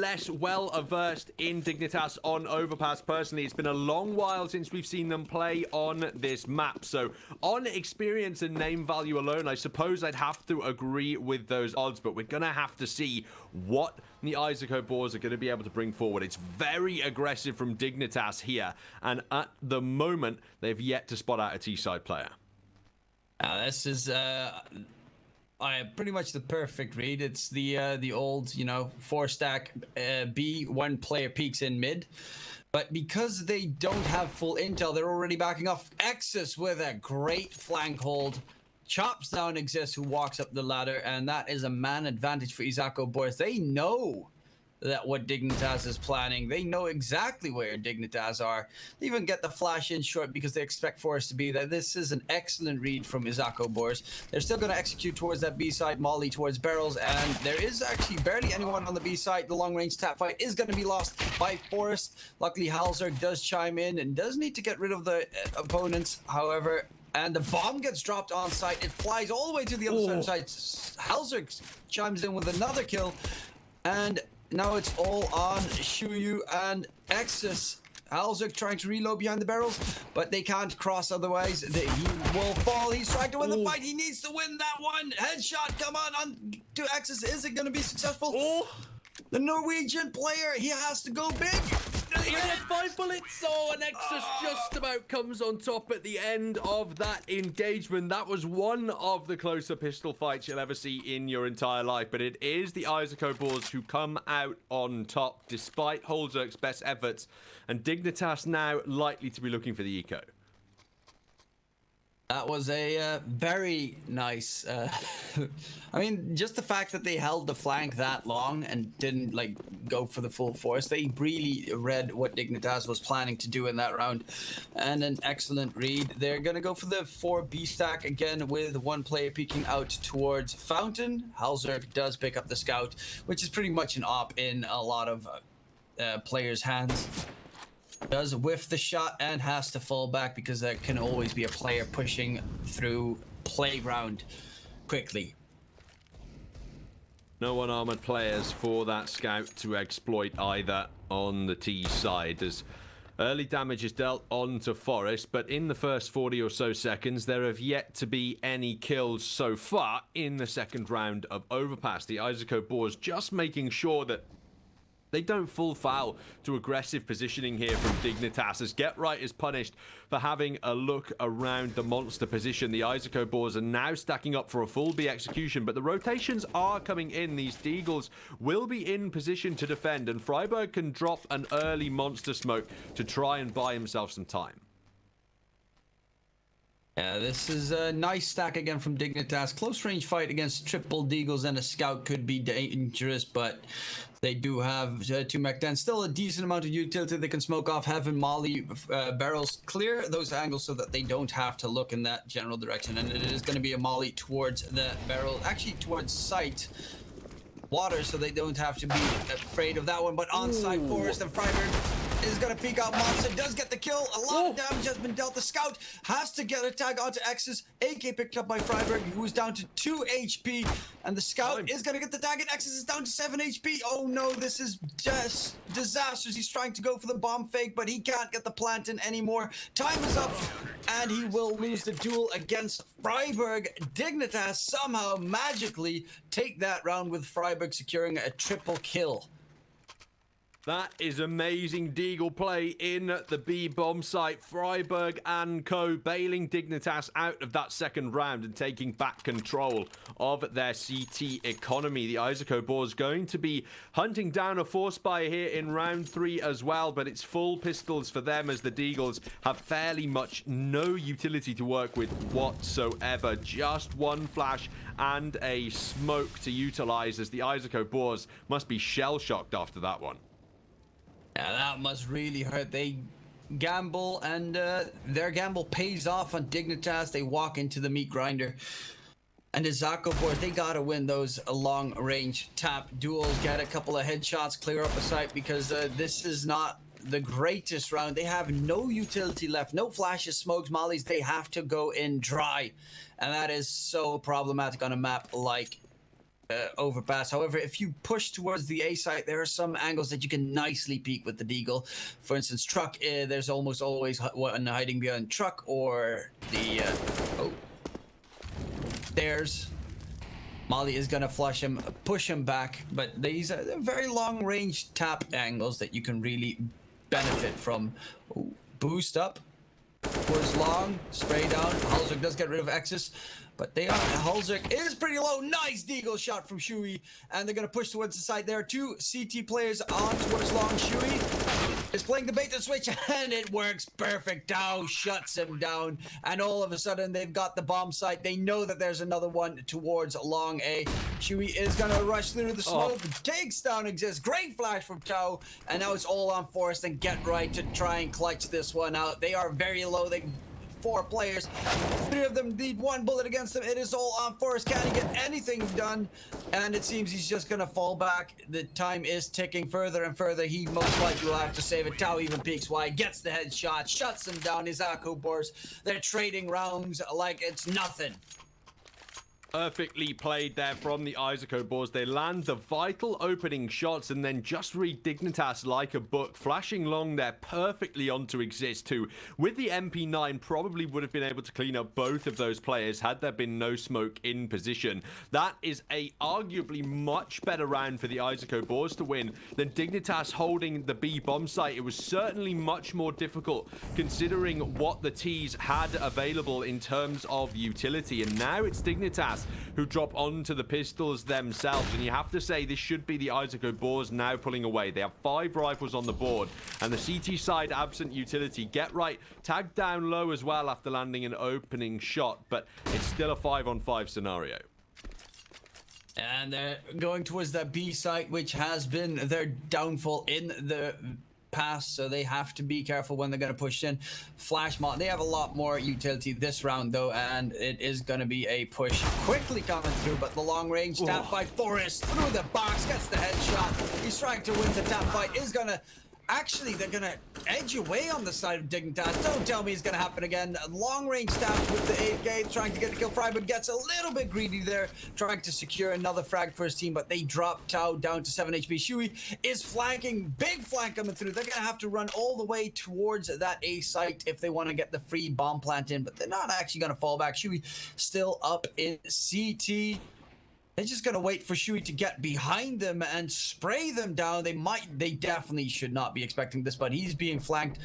less well versed in Dignitas on Overpass. Personally, it's been a long while since we've seen them play on this map. So on experience and name value alone, I suppose I'd have to agree with those odds, but we're going to have to see what the IZAKO boars are going to be able to bring forward. It's very aggressive from Dignitas here, and at the moment, they've yet to spot out a T-side player. This is pretty much the perfect read. It's the old, 4-stack B, one player peeks in mid. But because they don't have full intel, they're already backing off. Exus with a great flank hold. Chops down Exist, who walks up the ladder, and that is a man advantage for IZAKO boys. They know that what Dignitas is planning. They know exactly where Dignitas are. They even get the flash in short because they expect Forest to be there. This is an excellent read from IZAKO boys. They're still going to execute towards that B side, molly towards barrels, and there is actually barely anyone on the B side. The long range tap fight is going to be lost by Forest. Luckily, Halzerg does chime in and does need to get rid of the opponents, however. And the bomb gets dropped on site. It flies all the way to the other side. Halzerg chimes in with another kill, and now it's all on Shuyu and Exus. Halzerg trying to reload behind the barrels, but they can't cross otherwise. He will fall. He's trying to win the fight. He needs to win that one. Headshot, come on to Exus. Is it going to be successful? The Norwegian player, he has to go big. Yeah, 5 bullets. And Exus just about comes on top at the end of that engagement. That was one of the closer pistol fights you'll ever see in your entire life. But it is the IZAKO boars who come out on top despite Halzerg's best efforts. And Dignitas now likely to be looking for the eco. That was a very nice, I mean, just the fact that they held the flank that long and didn't go for the full force. They really read what Dignitas was planning to do in that round, and an excellent read. They're going to go for the 4B stack again with one player peeking out towards Fountain. Halzerg does pick up the scout, which is pretty much an op in a lot of players' hands. Does whiff the shot and has to fall back because there can always be a player pushing through playground quickly. No unarmored players for that scout to exploit either on the T side, as early damage is dealt on to Forest, but in the first 40 or so seconds there have yet to be any kills so far in the second round of Overpass. The IZAKO boars just making sure that they don't fall foul to aggressive positioning here from Dignitas, as Get Right is punished for having a look around the monster position. The IZAKO boars are now stacking up for a full B execution, but the rotations are coming in. These Deagles will be in position to defend, and Freiburg can drop an early monster smoke to try and buy himself some time. Yeah, this is a nice stack again from Dignitas. Close range fight against triple Deagles and a scout could be dangerous, but they do have 2 mech 10. Still a decent amount of utility. They can smoke off Heaven, Molly, barrels, clear those angles so that they don't have to look in that general direction. And it is going to be a Molly towards the barrel, actually towards sight. Water, so they don't have to be afraid of that one. But on site, Forest and Freiburg is going to peek out. Monster does get the kill. A lot of damage has been dealt. The scout has to get a tag onto Exus. AK picked up by Freiburg, who is down to 2 HP. And the scout is going to get the tag, and Exus is down to 7 HP. Oh no, this is just disastrous. He's trying to go for the bomb fake, but he can't get the plant in anymore. Time is up, and he will lose the duel against Freiburg. Dignitas somehow magically take that round with Freiburg securing a triple kill. That is amazing Deagle play in the B bomb site. Freiburg and co bailing Dignitas out of that second round and taking back control of their CT economy. The IZAKO boars going to be hunting down a force buy here in round 3 as well, but it's full pistols for them as the Deagles have fairly much no utility to work with whatsoever. Just one flash and a smoke to utilize, as the IZAKO boars must be shell-shocked after that one. Yeah, that must really hurt. They gamble, and their gamble pays off on Dignitas. They walk into the meat grinder. And the IZAKO boys, they gotta win those long-range tap duels, get a couple of headshots, clear up a site, because this is not the greatest round. They have no utility left, no flashes, smokes, mollies. They have to go in dry, and that is so problematic on a map like overpass. However, if you push towards the A site, there are some angles that you can nicely peek with the deagle. For instance, truck, there's almost always one hiding behind truck or the stairs. Molly is gonna flush him, push him back, but these are very long range tap angles that you can really benefit from. Ooh, boost up, towards long, spray down. Halzerk does get rid of Exus, but Halzerk is pretty low. Nice deagle shot from Shui, and they're gonna push towards the side. There are two CT players on towards long. Shui is playing the bait and switch, and it works perfect. Tao shuts him down, and all of a sudden they've got the bomb site. They know that there's another one towards long A. Shui is gonna rush through the smoke, takes down Exist. Great flash from Tao, and now it's all on Forest and Get Right to try and clutch this one out. They are very low. 4 players, 3 of them need 1 bullet against them. It is all on Forest. Can he get anything done? And it seems he's just gonna fall back. The time is ticking further and further. He most likely will have to save it. Tao even peeks wide, gets the headshot, shuts him down. IZAKO BOARS, they're trading rounds like it's nothing. Perfectly played there from the IZAKO BOARS. They land the vital opening shots and then just read Dignitas like a book, flashing long there perfectly onto Exist, who with the MP9 probably would have been able to clean up both of those players had there been no smoke in position. That is a arguably much better round for the IZAKO BOARS to win than Dignitas holding the B bomb site. It was certainly much more difficult considering what the T's had available in terms of utility, and now it's Dignitas who drop onto the pistols themselves, and you have to say this should be the IZAKO BOARS now pulling away. They have 5 rifles on the board, and the CT side absent utility. Get Right tagged down low as well after landing an opening shot, but it's still a 5-on-5 scenario. And they're going towards that B site, which has been their downfall in the past, so they have to be careful when they're going to push in. Flash mod, they have a lot more utility this round though, and it is going to be a push quickly coming through, but the long range tap fight. Forest through the box, gets the headshot. He's trying to win the tap fight. Is gonna actually, they're gonna edge away on the side of Dignitas. Don't tell me it's gonna happen again. Long range stab with the 8 trying to get the kill. Freiburg gets a little bit greedy there, trying to secure another frag for his team, but they drop Tao down to 7 HP. Shui is flanking, big flank coming through. They're gonna have to run all the way towards that A site if they want to get the free bomb plant in, but they're not actually gonna fall back. Shui still up in CT. They're just gonna wait for Shui to get behind them and spray them down. They definitely should not be expecting this, but he's being flanked.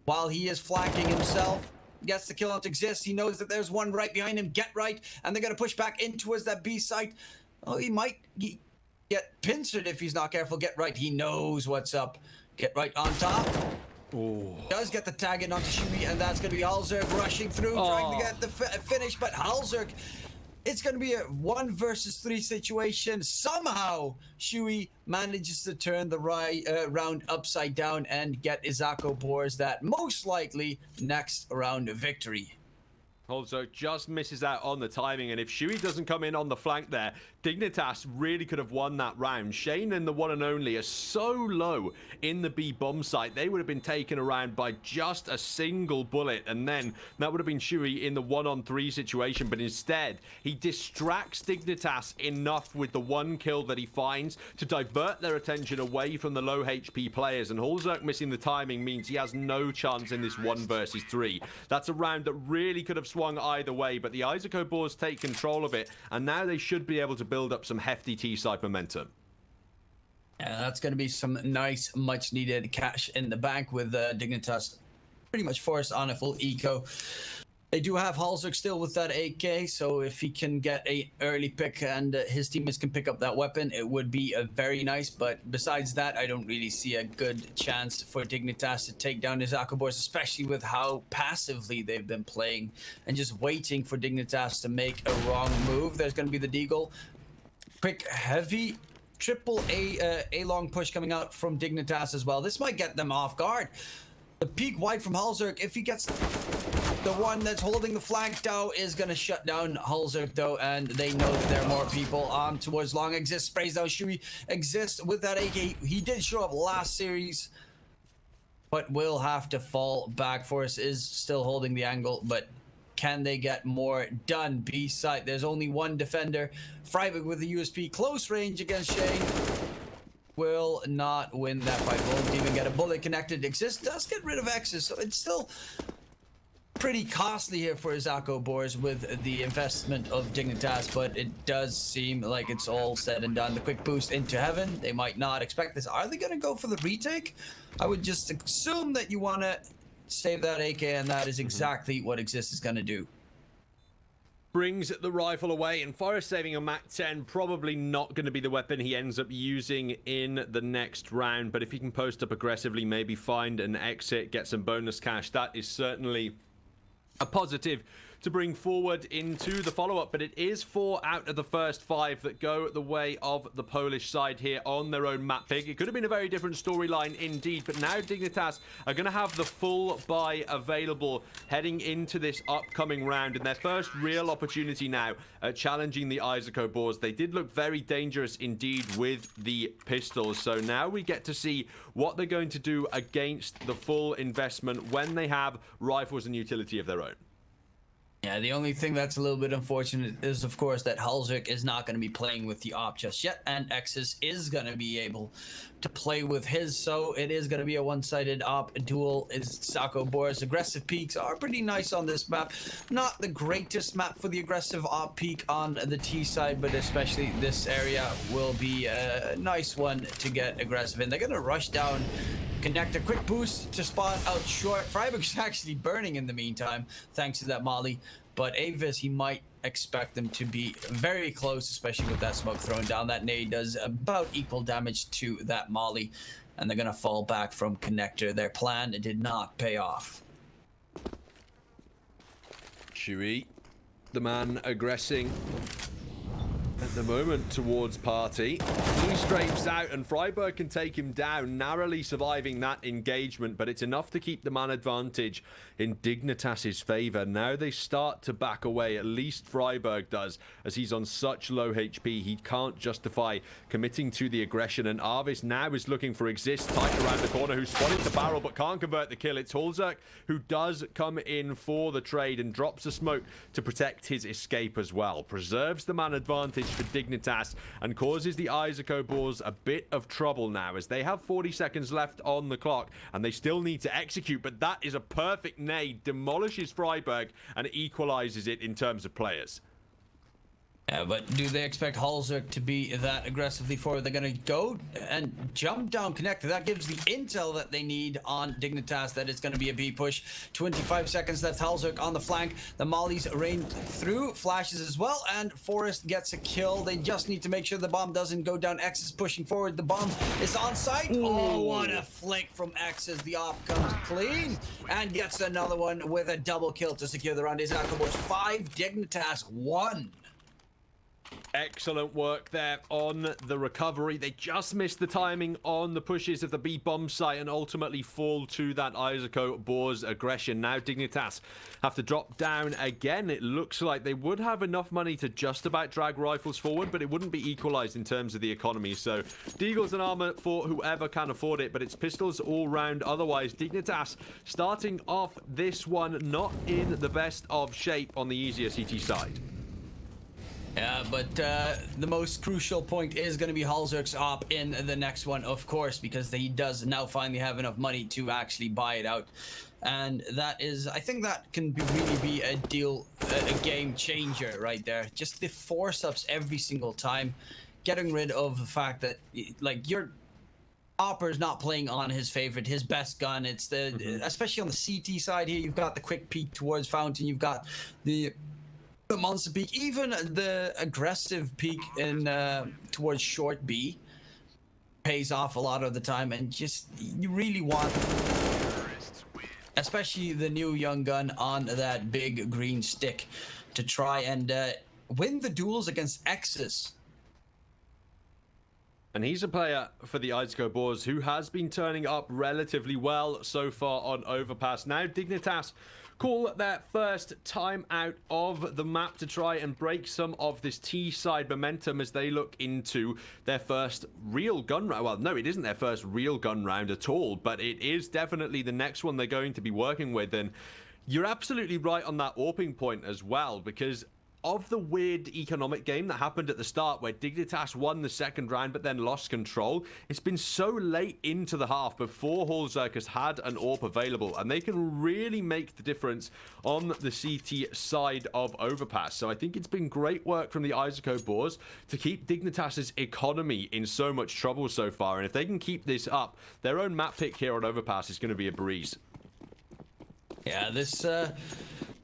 While he is flanking himself, gets the kill on Exist. He knows that there's one right behind him. Get Right, and they're gonna push back in towards that B site. Oh, he might get pincered if he's not careful. Get Right, he knows what's up. Get Right on top. Oh. Does get the tag in onto Shui, and that's gonna be Halzerk rushing through, trying to get the finish, but Halzerk, it's going to be a 1 versus 3 situation. Somehow, Shui manages to turn the round upside down and get IZAKO BOARS that most likely next round victory. Also, just misses out on the timing, and if Shui doesn't come in on the flank there, Dignitas really could have won that round. Shane and the one and only are so low in the B bomb site, they would have been taken around by just a single bullet, and then that would have been Shui in the 1-on-3 situation, but instead, he distracts Dignitas enough with the 1 kill that he finds to divert their attention away from the low HP players, and Halzerk missing the timing means he has no chance in this 1 versus 3. That's a round that really could have swung either way, but the IZAKO BOARS take control of it, and now they should be able to build up some hefty T-side momentum. Yeah, that's going to be some nice, much-needed cash in the bank with Dignitas pretty much forced on a full eco. They do have Halzerk still with that 8K, so if he can get an early pick and his teammates can pick up that weapon, it would be very nice. But besides that, I don't really see a good chance for Dignitas to take down IZAKO BOARS, especially with how passively they've been playing and just waiting for Dignitas to make a wrong move. There's going to be the deagle. Quick, heavy, triple A long push coming out from Dignitas as well. This might get them off guard. The peek wide from Halzerk, if he gets the one that's holding the flank, Tao is going to shut down Halzerk though, and they know that there are more people on towards long. Exist sprays down Shui. Exist with that AK. He did show up last series, but will have to fall back. Forrest is still holding the angle, but can they get more done? B side, there's only one defender. Freiburg with the USP close range against Shane will not win that fight. Won't even get a bullet connected. Exist does get rid of X's, so it's still pretty costly here for IZAKO BOARS with the investment of Dignitas, but it does seem like it's all said and done. The quick boost into heaven, they might not expect this. Are they going to go for the retake? I would just assume that you want to save that AK, and that is exactly what Exist is going to do. Brings the rifle away, and Forrest saving a MAC-10, probably not going to be the weapon he ends up using in the next round, but if he can post up aggressively, maybe find an exit, get some bonus cash, that is certainly a positive to bring forward into the follow-up. But it is 4 out of the first 5 that go the way of the Polish side here on their own map pick. It could have been a very different storyline indeed, but now Dignitas are going to have the full buy available heading into this upcoming round, and their first real opportunity now at challenging the IZAKO BOARS. They did look very dangerous indeed with the pistols, so now we get to see what they're going to do against the full investment when they have rifles and utility of their own. Yeah, the only thing that's a little bit unfortunate is, of course, that Halzuk is not going to be playing with the op just yet, and Exis is going to be able to play with his, so it is going to be a one-sided op duel. IZAKO BOARS aggressive peaks are pretty nice on this map. Not the greatest map for the aggressive op peak on the T side, but especially this area will be a nice one to get aggressive in. They're going to rush down, connect a quick boost to spawn out short. Freiburg's actually burning in the meantime, thanks to that molly. But Avis, he might expect them to be very close, especially with that smoke thrown down. That nade does about equal damage to that molly, and they're going to fall back from connector. Their plan did not pay off. Chewy, the man aggressing at the moment towards Party. He strafes out and Freiburg can take him down, narrowly surviving that engagement, but it's enough to keep the man advantage in Dignitas' favor. Now they start to back away, at least Freiburg does, as he's on such low HP he can't justify committing to the aggression, and Arvis now is looking for Exist tight around the corner, who's spotted the barrel but can't convert the kill. It's Halzuk who does come in for the trade and drops a smoke to protect his escape as well. Preserves the man advantage for Dignitas and causes the IZAKO BOARS a bit of trouble now, as they have 40 seconds left on the clock and they still need to execute, but that is a perfect nade, demolishes Freiburg and equalizes it in terms of players. Yeah, but do they expect Halzuk to be that aggressively forward? They're going to go and jump down connector. That gives the intel that they need on Dignitas that it's going to be a B push. 25 seconds left. Halzuk on the flank. The mollies rain through. Flashes as well. And Forrest gets a kill. They just need to make sure the bomb doesn't go down. X is pushing forward. The bomb is on site. Ooh. Oh, what a flick from X as the op comes clean and gets another one with a double kill to secure the round. IZAKO BOARS 5, Dignitas 1. Excellent work there on the recovery. They just missed the timing on the pushes of the B bomb site and ultimately fall to that IZAKO BOARS aggression. Now Dignitas have to drop down again. It looks like they would have enough money to just about drag rifles forward, but it wouldn't be equalized in terms of the economy. So Deagles and armor for whoever can afford it, but it's pistols all round otherwise. Dignitas starting off this one not in the best of shape on the easier CT side. Yeah, but the most crucial point is going to be Halzuk's op in the next one, of course, because he does now finally have enough money to actually buy it out. And that is, I think that can really be a game changer right there. Just the force ups every single time, getting rid of the fact that, like, your Opper's not playing on his favorite, his best gun. It's the, especially on the CT side here, you've got the quick peek towards Fountain, you've got the monster peek, even the aggressive peek in towards short B pays off a lot of the time, and just you really want, especially the new young gun on that big green stick, to try and win the duels against X's. And he's a player for the IZAKO BOARS who has been turning up relatively well so far on Overpass. Now Dignitas call their first time out of the map to try and break some of this T-side momentum as they look into their first real gun round. Well, no, it isn't their first real gun round at all, but it is definitely the next one they're going to be working with. And You're absolutely right on that AWPing point as well, because of the weird economic game that happened at the start where Dignitas won the second round but then lost control, it's been so late into the half before Holzerk has had an AWP available, and they can really make the difference on the CT side of Overpass. So I think it's been great work from the IZAKO boars to keep Dignitas's economy in so much trouble so far, and if they can keep this up, their own map pick here on Overpass is going to be a breeze. Yeah, this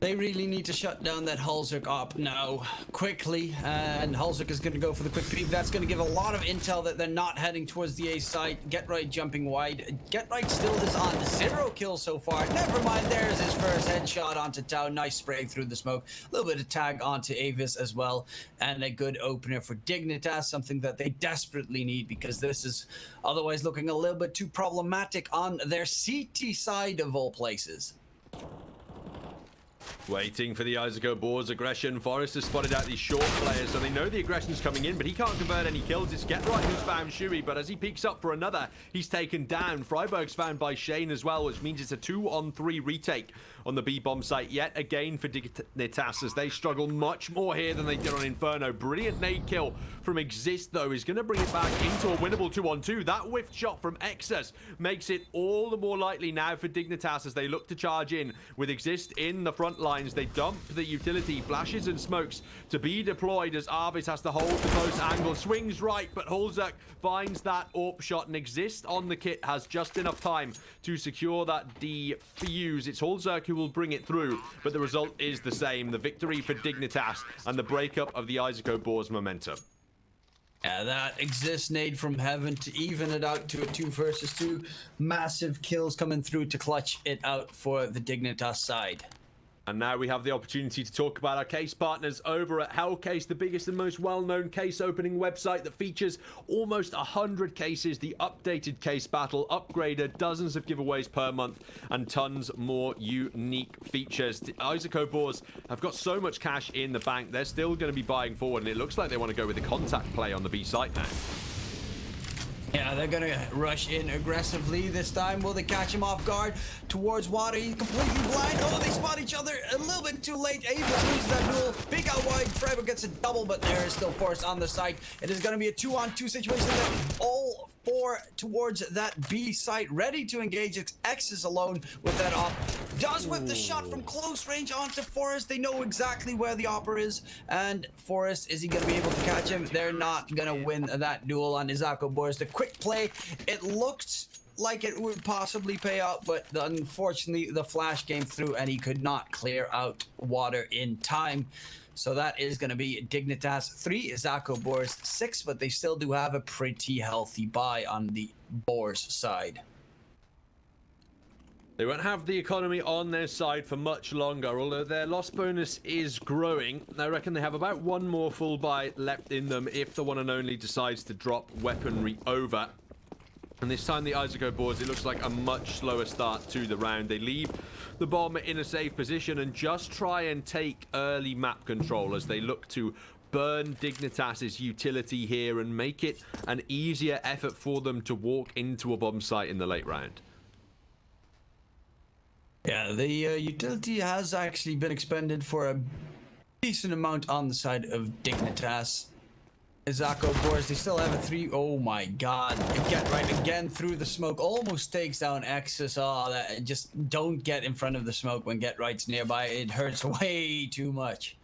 they really need to shut down that Holzerk op now quickly, and Holzerk is going to go for the quick peek. That's going to give a lot of intel that they're not heading towards the A site. Get Right jumping wide. Get Right still is on 0 kills so far. Never mind, there's his first headshot onto Tau. Nice spraying through the smoke. A little bit of tag onto Avis as well, and a good opener for Dignitas, something that they desperately need because this is otherwise looking a little bit too problematic on their CT side of all places. Waiting for the IZAKO boars aggression. Forrest has spotted out these short players, so they know the aggression's coming in, but he can't convert any kills. It's Get Right who's found Shuey, but as he peeks up for another, he's taken down. Freiburg's found by Shane as well, which means it's a 2-on-3 retake on the B-bomb site yet again for Dignitas, as they struggle much more here than they did on Inferno. Brilliant nade kill from Exist, though, is going to bring it back into a winnable 2-on-2. That whiffed shot from Exus makes it all the more likely now for Dignitas as they look to charge in with Exist in the front line. They dump the utility, flashes and smokes to be deployed as Arvis has to hold the close angle, swings right, but Holzerk finds that AWP shot, and Exist on the kit has just enough time to secure that defuse. It's Holzerk who will bring it through, but the result is the same. The victory for Dignitas and the breakup of the IZAKO boars momentum. Yeah, that Exist nade from heaven to even it out to a 2 versus 2. Massive kills coming through to clutch it out for the Dignitas side. And now we have the opportunity to talk about our case partners over at Hellcase, the biggest and most well-known case opening website that features almost 100 cases, the updated case battle, upgraded, dozens of giveaways per month, and tons more unique features. The IZAKO boars have got so much cash in the bank, they're still going to be buying forward, and it looks like they want to go with the contact play on the B site now. Yeah, they're gonna rush in aggressively this time. Will they catch him off guard towards water? He's completely blind. Oh, they spot each other a little bit too late. Avis loses that duel. Big out wide. Freiburg gets a double, but there is still Force on the site. It is gonna be a 2-on-2 situation. All 4 towards that B site, ready to engage. X is alone with that op. Does whip the shot from close range onto Forrest. They know exactly where the opper is, and Forrest, is he gonna be able to catch him? They're not gonna win that duel on IZAKO boars. The quick play, it looked like it would possibly pay out, but unfortunately the flash came through and he could not clear out water in time. So that is going to be Dignitas 3, IZAKO boars 6, but they still do have a pretty healthy buy on the boars side. They won't have the economy on their side for much longer, although their loss bonus is growing. I reckon they have about 1 more full buy left in them if the one and only decides to drop weaponry over. And this time the IZAKO boars, it looks like a much slower start to the round. They leave the bomb in a safe position and just try and take early map control as they look to burn Dignitas's utility here and make it an easier effort for them to walk into a bomb site in the late round. Yeah, the utility has actually been expended for a decent amount on the side of Dignitas. IZAKO boars, they still have a 3. Oh my god. Get Right again through the smoke. Almost takes down Exus. Oh, that, just don't get in front of the smoke when Get Right's nearby. It hurts way too much.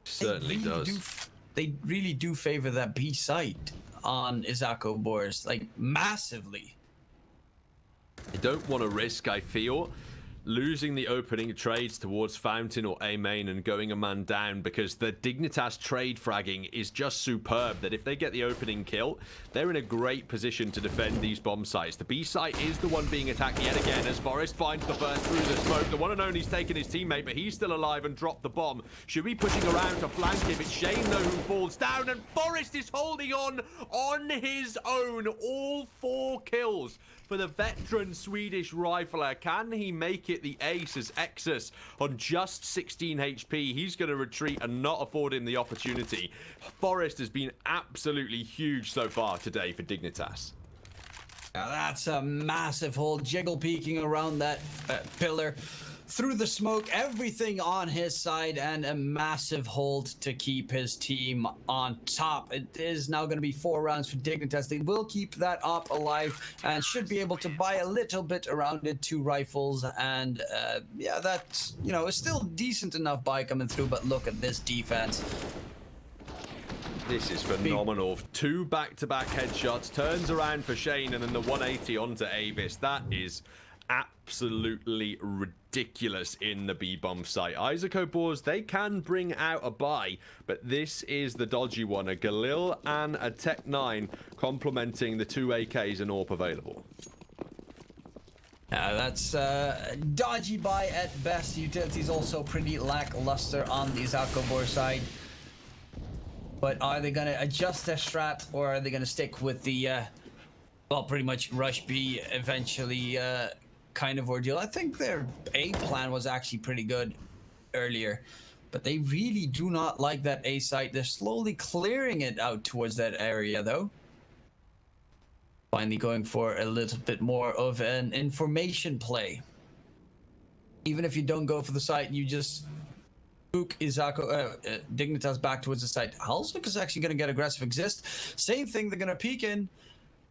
Certainly does. They really do favor that B site on IZAKO boars, like massively. They don't want to risk, I feel, losing the opening trades towards Fountain or A main and going a man down, because the Dignitas trade fragging is just superb, that if they get the opening kill, they're in a great position to defend these bomb sites. The B site is the one being attacked yet again as Forrest finds the first through the smoke. The one and only's taken his teammate, but he's still alive and dropped the bomb. Should be pushing around to flank him. It's Shane, though, who falls down, and Forrest is holding on his own. All 4 kills for the veteran Swedish rifler. Can he make it the ace as Exus on just 16 HP? He's going to retreat and not afford him the opportunity. Forrest has been absolutely huge so far today for Dignitas. Now that's a massive hold. Jiggle peeking around that pillar. Through the smoke, everything on his side, and a massive hold to keep his team on top. It is now going to be 4 rounds for Dignitas. They will keep that op alive and should be able to buy a little bit around it, 2 rifles, and yeah, that's, you know, it's still decent enough buy coming through, but look at this defense. This is phenomenal. 2 back-to-back headshots, turns around for Shane, and then the 180 onto Avis. That is absolutely ridiculous in the B-bomb site. IZAKO BOARS, they can bring out a buy, but this is the dodgy one. A Galil and a Tech 9 complementing the 2 AKs and AWP available. That's dodgy buy at best. Utilities also pretty lackluster on the IZAKO BOARS side. But are they going to adjust their strat, or are they going to stick with the, well, pretty much rush B eventually kind of ordeal? I think their A plan was actually pretty good earlier, but they really do not like that A site. They're slowly clearing it out towards that area, though. Finally going for a little bit more of an information play. Even if you don't go for the site, you just spook IZAKO, Dignitas back towards the site. Halzuk is actually going to get aggressive exist. Same thing, they're going to peek in.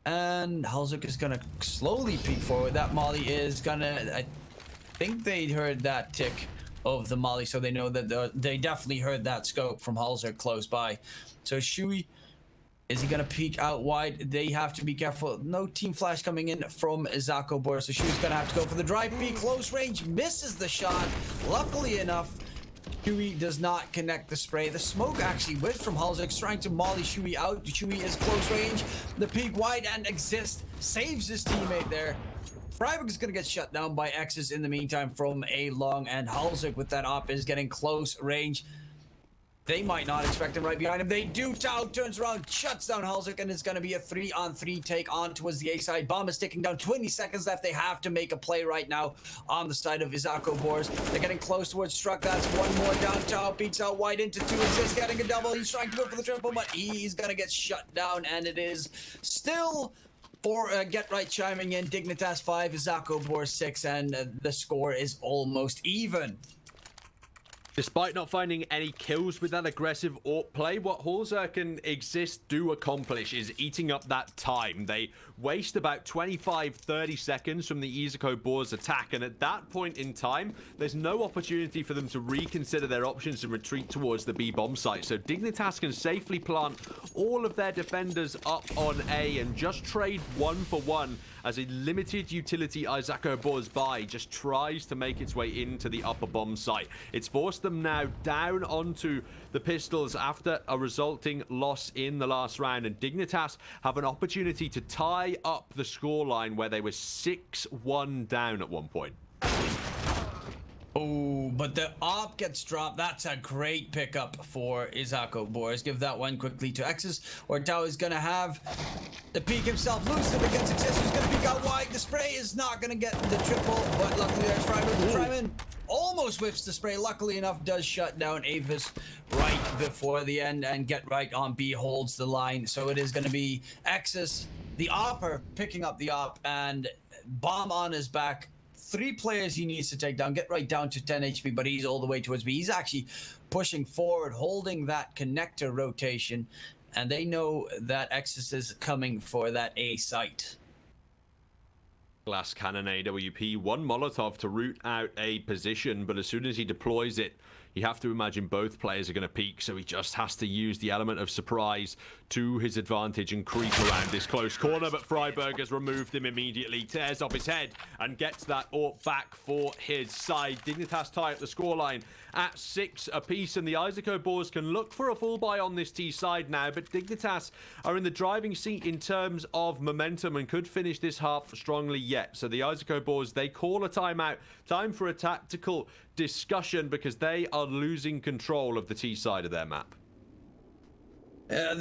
And Halzuk is going to slowly peek forward. That Molly is going to... I think they heard that tick of the Molly, so they know that they definitely heard that scope from Halzuk close by. So Shui, is he going to peek out wide? They have to be careful. No team flash coming in from IZAKO BOARS, so Shui's going to have to go for the drive peek. Close range, misses the shot. Luckily enough, Shui does not connect the spray. The smoke actually went from Halzuk, trying to molly Shui out. Shui is close range. The peek wide and exist. Saves his teammate there. Freiburg is going to get shut down by X's in the meantime from a long, and Halzuk with that op is getting close range. They might not expect him right behind him. They do. Tao turns around, shuts down Halzuk, and it's going to be a 3-on-3 take on towards the A side. Bomb is ticking down. 20 seconds left. They have to make a play right now on the side of IZAKO BOARS. They're getting close towards Struck. That's one more down. Tao beats out wide into 2. Exist getting a double. He's trying to go for the triple, but he's going to get shut down, and it is still for Get Right chiming in. Dignitas 5, IZAKO BOARS 6, and the score is almost even. Despite not finding any kills with that aggressive AWP play, what Halzuk and Exist do accomplish is eating up that time. They waste about 25-30 seconds from the IZAKO BOARS attack, and at that point in time, there's no opportunity for them to reconsider their options and retreat towards the B-bomb site. So Dignitas can safely plant all of their defenders up on A and just trade 1-for-1 as a limited utility IZAKO BOARS buy just tries to make its way into the upper bomb site. It's forced them now down onto the pistols after a resulting loss in the last round, and Dignitas have an opportunity to tie up the scoreline where they were 6-1 down at one point. Oh, but the op gets dropped. That's a great pickup for IZAKO BOARS. Give that one quickly to X's, or Tao is going to have the peek himself. Loose it against Exist, who's going to peek out wide. The spray is not going to get the triple, but luckily there's Freiburg. Freiburg almost whiffs the spray. Luckily enough, does shut down Avis right before the end, and Get Right on B holds the line. So it is going to be X's, the opper, picking up the op, and Bomb on his back. 3 players he needs to take down. Get Right down to 10 HP, but he's all the way towards B. He's actually pushing forward, holding that connector rotation, and they know that Exis is coming for that A site. Glass cannon AWP, 1 Molotov to root out a position, but as soon as he deploys it, you have to imagine both players are going to peek, so he just has to use the element of surprise to his advantage and creep around this close corner, but Freiburg has removed him immediately, tears off his head, and gets that AWP back for his side. Dignitas tie up the scoreline at 6 apiece, and the IZAKO BOARS can look for a full buy on this T side now, but Dignitas are in the driving seat in terms of momentum and could finish this half strongly yet. So the IZAKO BOARS, they call a timeout, time for a tactical discussion, because they are losing control of the T side of their map. Yeah,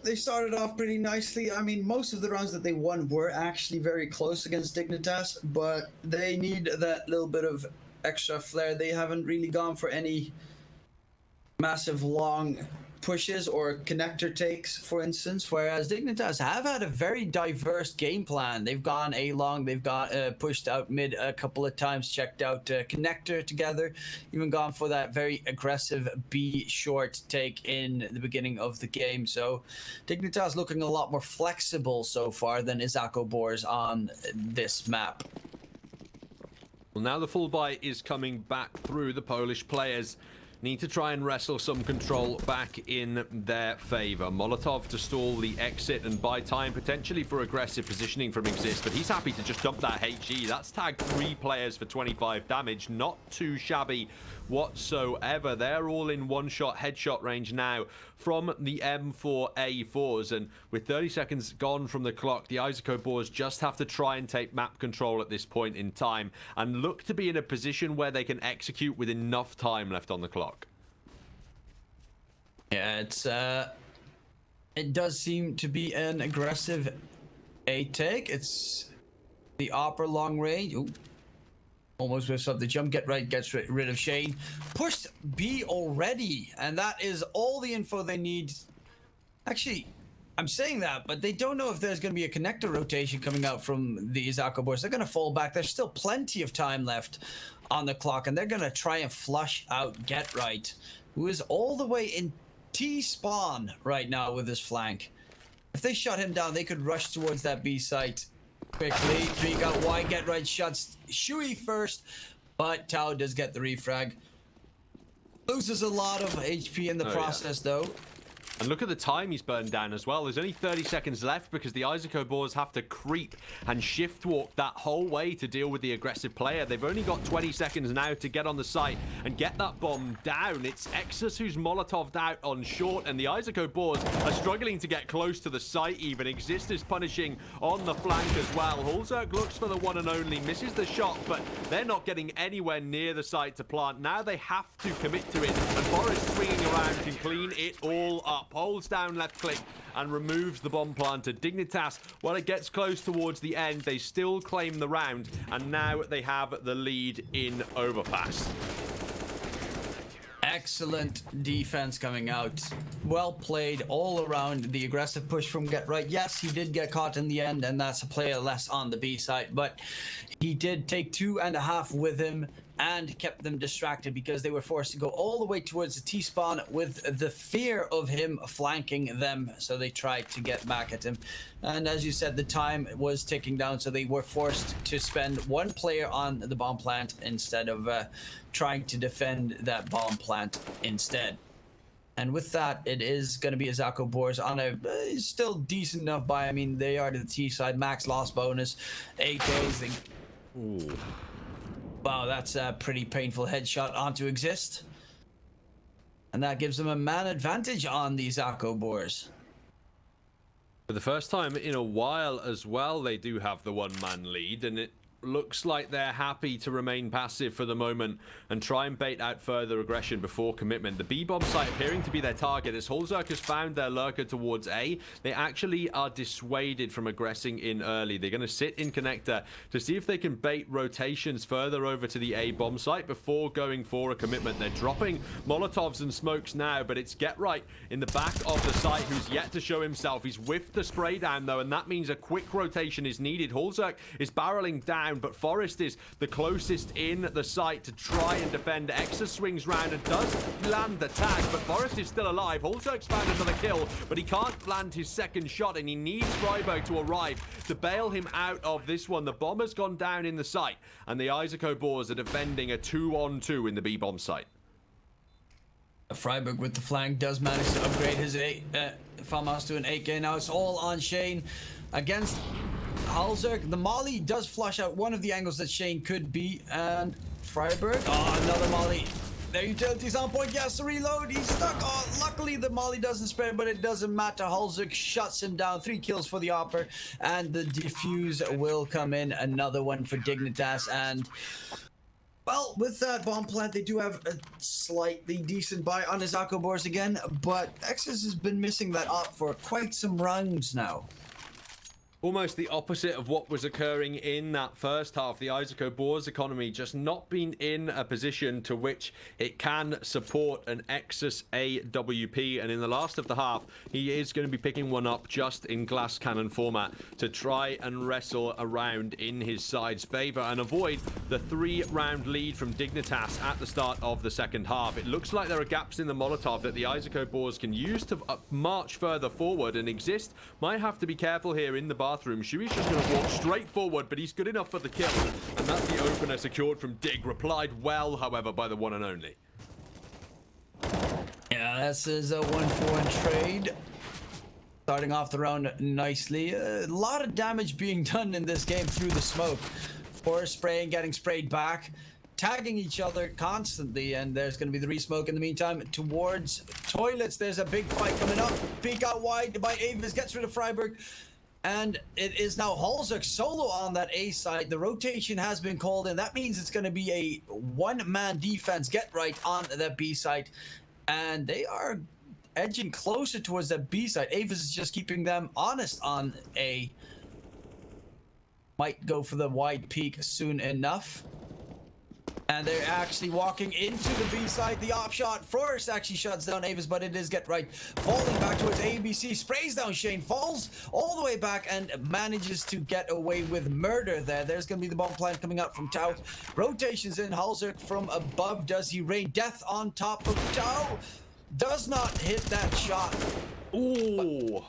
they started off pretty nicely. I mean, most of the rounds that they won were actually very close against Dignitas, but they need that little bit of extra flair. They haven't really gone for any massive long pushes or connector takes, for instance. Whereas Dignitas have had a very diverse game plan. They've gone A long, they've got pushed out mid a couple of times, checked out connector together, even gone for that very aggressive B short take in the beginning of the game. So Dignitas looking a lot more flexible so far than IZAKO BOARS on this map. Well, now the full buy is coming back through. The Polish players need to try and wrestle some control back in their favor. Molotov to stall the exit and buy time potentially for aggressive positioning from Exist, but he's happy to just dump that HE. That's tagged 3 players for 25 damage. Not too shabby whatsoever. They're all in one-shot headshot range now from the M4A4s, and with 30 seconds gone from the clock, the IZAKO BOARS just have to try and take map control at this point in time and look to be in a position where they can execute with enough time left on the clock. Yeah, it does seem to be an aggressive A take. It's the upper long range. Ooh. Almost whiffs up the jump. Get right, gets rid of Shane. Pushed B already, and that is all the info they need. Actually, I'm saying that, but they don't know if there's going to be a connector rotation coming out from the IZAKO BOARS. They're going to fall back. There's still plenty of time left on the clock, and they're going to try and flush out Get Right, who is all the way in T-spawn right now with his flank. If they shut him down, they could rush towards that B site quickly. Peek out wide. Get Right shots Shui first, but Tao does get the refrag. Loses a lot of HP in the process, though. And look at the time he's burned down as well. There's only 30 seconds left because the IZAKO BOARS have to creep and shift walk that whole way to deal with the aggressive player. They've only got 20 seconds now to get on the site and get that bomb down. It's Exus who's Molotoved out on short, and the IZAKO BOARS are struggling to get close to the site even. Exist is punishing on the flank as well. Hulzerk looks for the one and only, misses the shot, but they're not getting anywhere near the site to plant. Now they have to commit to it, and Boris swinging around can clean it all up. Holds down left click and removes the bomb planter. Dignitas, while it gets close towards the end, they still claim the round, and now they have the lead in overpass. Excellent defense coming out. Well played all around. The aggressive push from Get Right. Yes, he did get caught in the end, and that's a player less on the B side, but he did take 2.5 with him and kept them distracted because they were forced to go all the way towards the T-spawn with the fear of him flanking them. So they tried to get back at him. And as you said, the time was ticking down, so they were forced to spend 1 player on the bomb plant instead of trying to defend that bomb plant instead. And with that, it is going to be IZAKO BOARS on a still decent enough buy. I mean, they are to the T side, max loss bonus, 8 days. Ooh. Wow, that's a pretty painful headshot onto Exist. And that gives them a man advantage on the IZAKO BOARS. For the first time in a while as well, they do have the one-man lead, and it looks like they're happy to remain passive for the moment and try and bait out further aggression before commitment. The B-bomb site appearing to be their target as Hulzerk has found their lurker towards A. They actually are dissuaded from aggressing in early. They're going to sit in connector to see if they can bait rotations further over to the A bomb site before going for a commitment. They're dropping Molotovs and smokes now, but it's Get Right in the back of the site who's yet to show himself. He's whiffed the spray down though, and that means a quick rotation is needed. Hulzerk is barreling down, but Forrest is the closest in the site to try and defend. Exus swings round and does land the tag, but Forrest is still alive. Hulzerk's found another kill, but he can't land his second shot, and he needs Freiburg to arrive to bail him out of this one. The bomber's gone down in the site, and the IZAKO BOARS are defending a 2-on-2 in the B-bomb site. Freiburg with the flank does manage to upgrade his farmhouse to an 8K. Now it's all on Shane against Hulzerk. The molly does flush out one of the angles that Shane could be, and Freiburg. Oh, another molly. Their utility's on point. Yes, reload. He's stuck. Oh, luckily the molly doesn't spread, but it doesn't matter. Hulzerk shuts him down. 3 kills for the Opper, and the defuse will come in. Another one for Dignitas, and well, with that bomb plant, they do have a slightly decent buy on IZAKO BOARS again, but Exus has been missing that op for quite some rounds now. Almost the opposite of what was occurring in that first half. The IZAKO BOARS economy just not been in a position to which it can support an Exus AWP. And in the last of the half, he is going to be picking one up just in glass cannon format to try and wrestle around in his side's favor and avoid the 3-round lead from Dignitas at the start of the second half. It looks like there are gaps in the Molotov that the IZAKO BOARS can use to march further forward and exist. Might have to be careful here in the bathroom. Shui's just going to walk straight forward, but he's good enough for the kill. And that's the opener secured from Dig. Replied well, however, by the one and only. Yeah, this is a 1-for-1 trade. Starting off the round nicely. A lot of damage being done in this game through the smoke. Forest spraying, getting sprayed back. Tagging each other constantly, and there's going to be the re-smoke in the meantime towards toilets. There's a big fight coming up. Peek out wide by Avis, gets rid of Freiburg. And it is now Halzuk solo on that A side. The rotation has been called in. That means it's going to be a one-man defense get right on that B side. And they are edging closer towards that B side. Avis is just keeping them honest on A. Might go for the wide peak soon enough. And they're actually walking into the B side. The op shot. Forrest actually shuts down Avis, but it is get right. Falling back towards ABC. Sprays down Shane. Falls all the way back and manages to get away with murder there. There's going to be the bomb plant coming out from Tau. Rotations in. Halzuk from above. Does he rain death on top of Tau? Does not hit that shot. Ooh.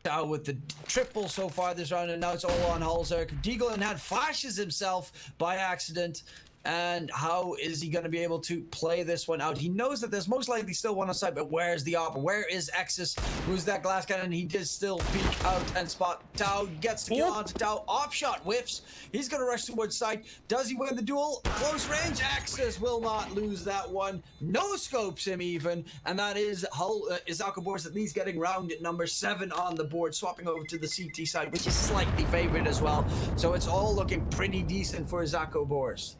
Tau with the triple so far this round, and now it's all on Halzuk. Deagle had flashes himself by accident. And how is he going to be able to play this one out? He knows that there's most likely still one on site, but where's the op? Where is Exus? Who's that glass cannon? He did still peek out and spot Tau. Gets the kill onto Tau. Op shot whiffs. He's going to rush towards site. Does he win the duel? Close range. Exus will not lose that one. No scopes him even. And that is IZAKO BOARS at least getting round at number 7 on the board. Swapping over to the CT side, which is slightly favored as well. So it's all looking pretty decent for IZAKO BOARS.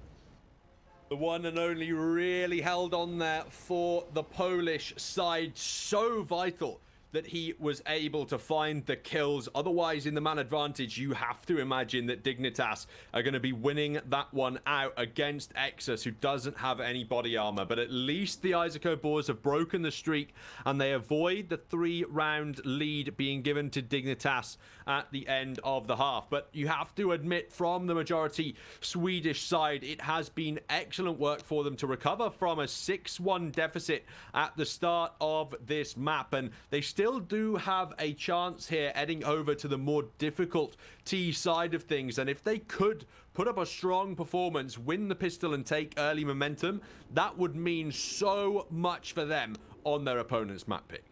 The one and only really held on there for the Polish side. So vital that he was able to find the kills. Otherwise, in the man advantage, you have to imagine that Dignitas are going to be winning that one out against Exus, who doesn't have any body armor. But at least the IZAKO BOARS have broken the streak, and they avoid the 3-round lead being given to Dignitas at the end of the half. But you have to admit, from the majority Swedish side, it has been excellent work for them to recover from a 6-1 deficit at the start of this map. And they still do have a chance here heading over to the more difficult T side of things. And if they could put up a strong performance, win the pistol and take early momentum, that would mean so much for them on their opponent's map pick.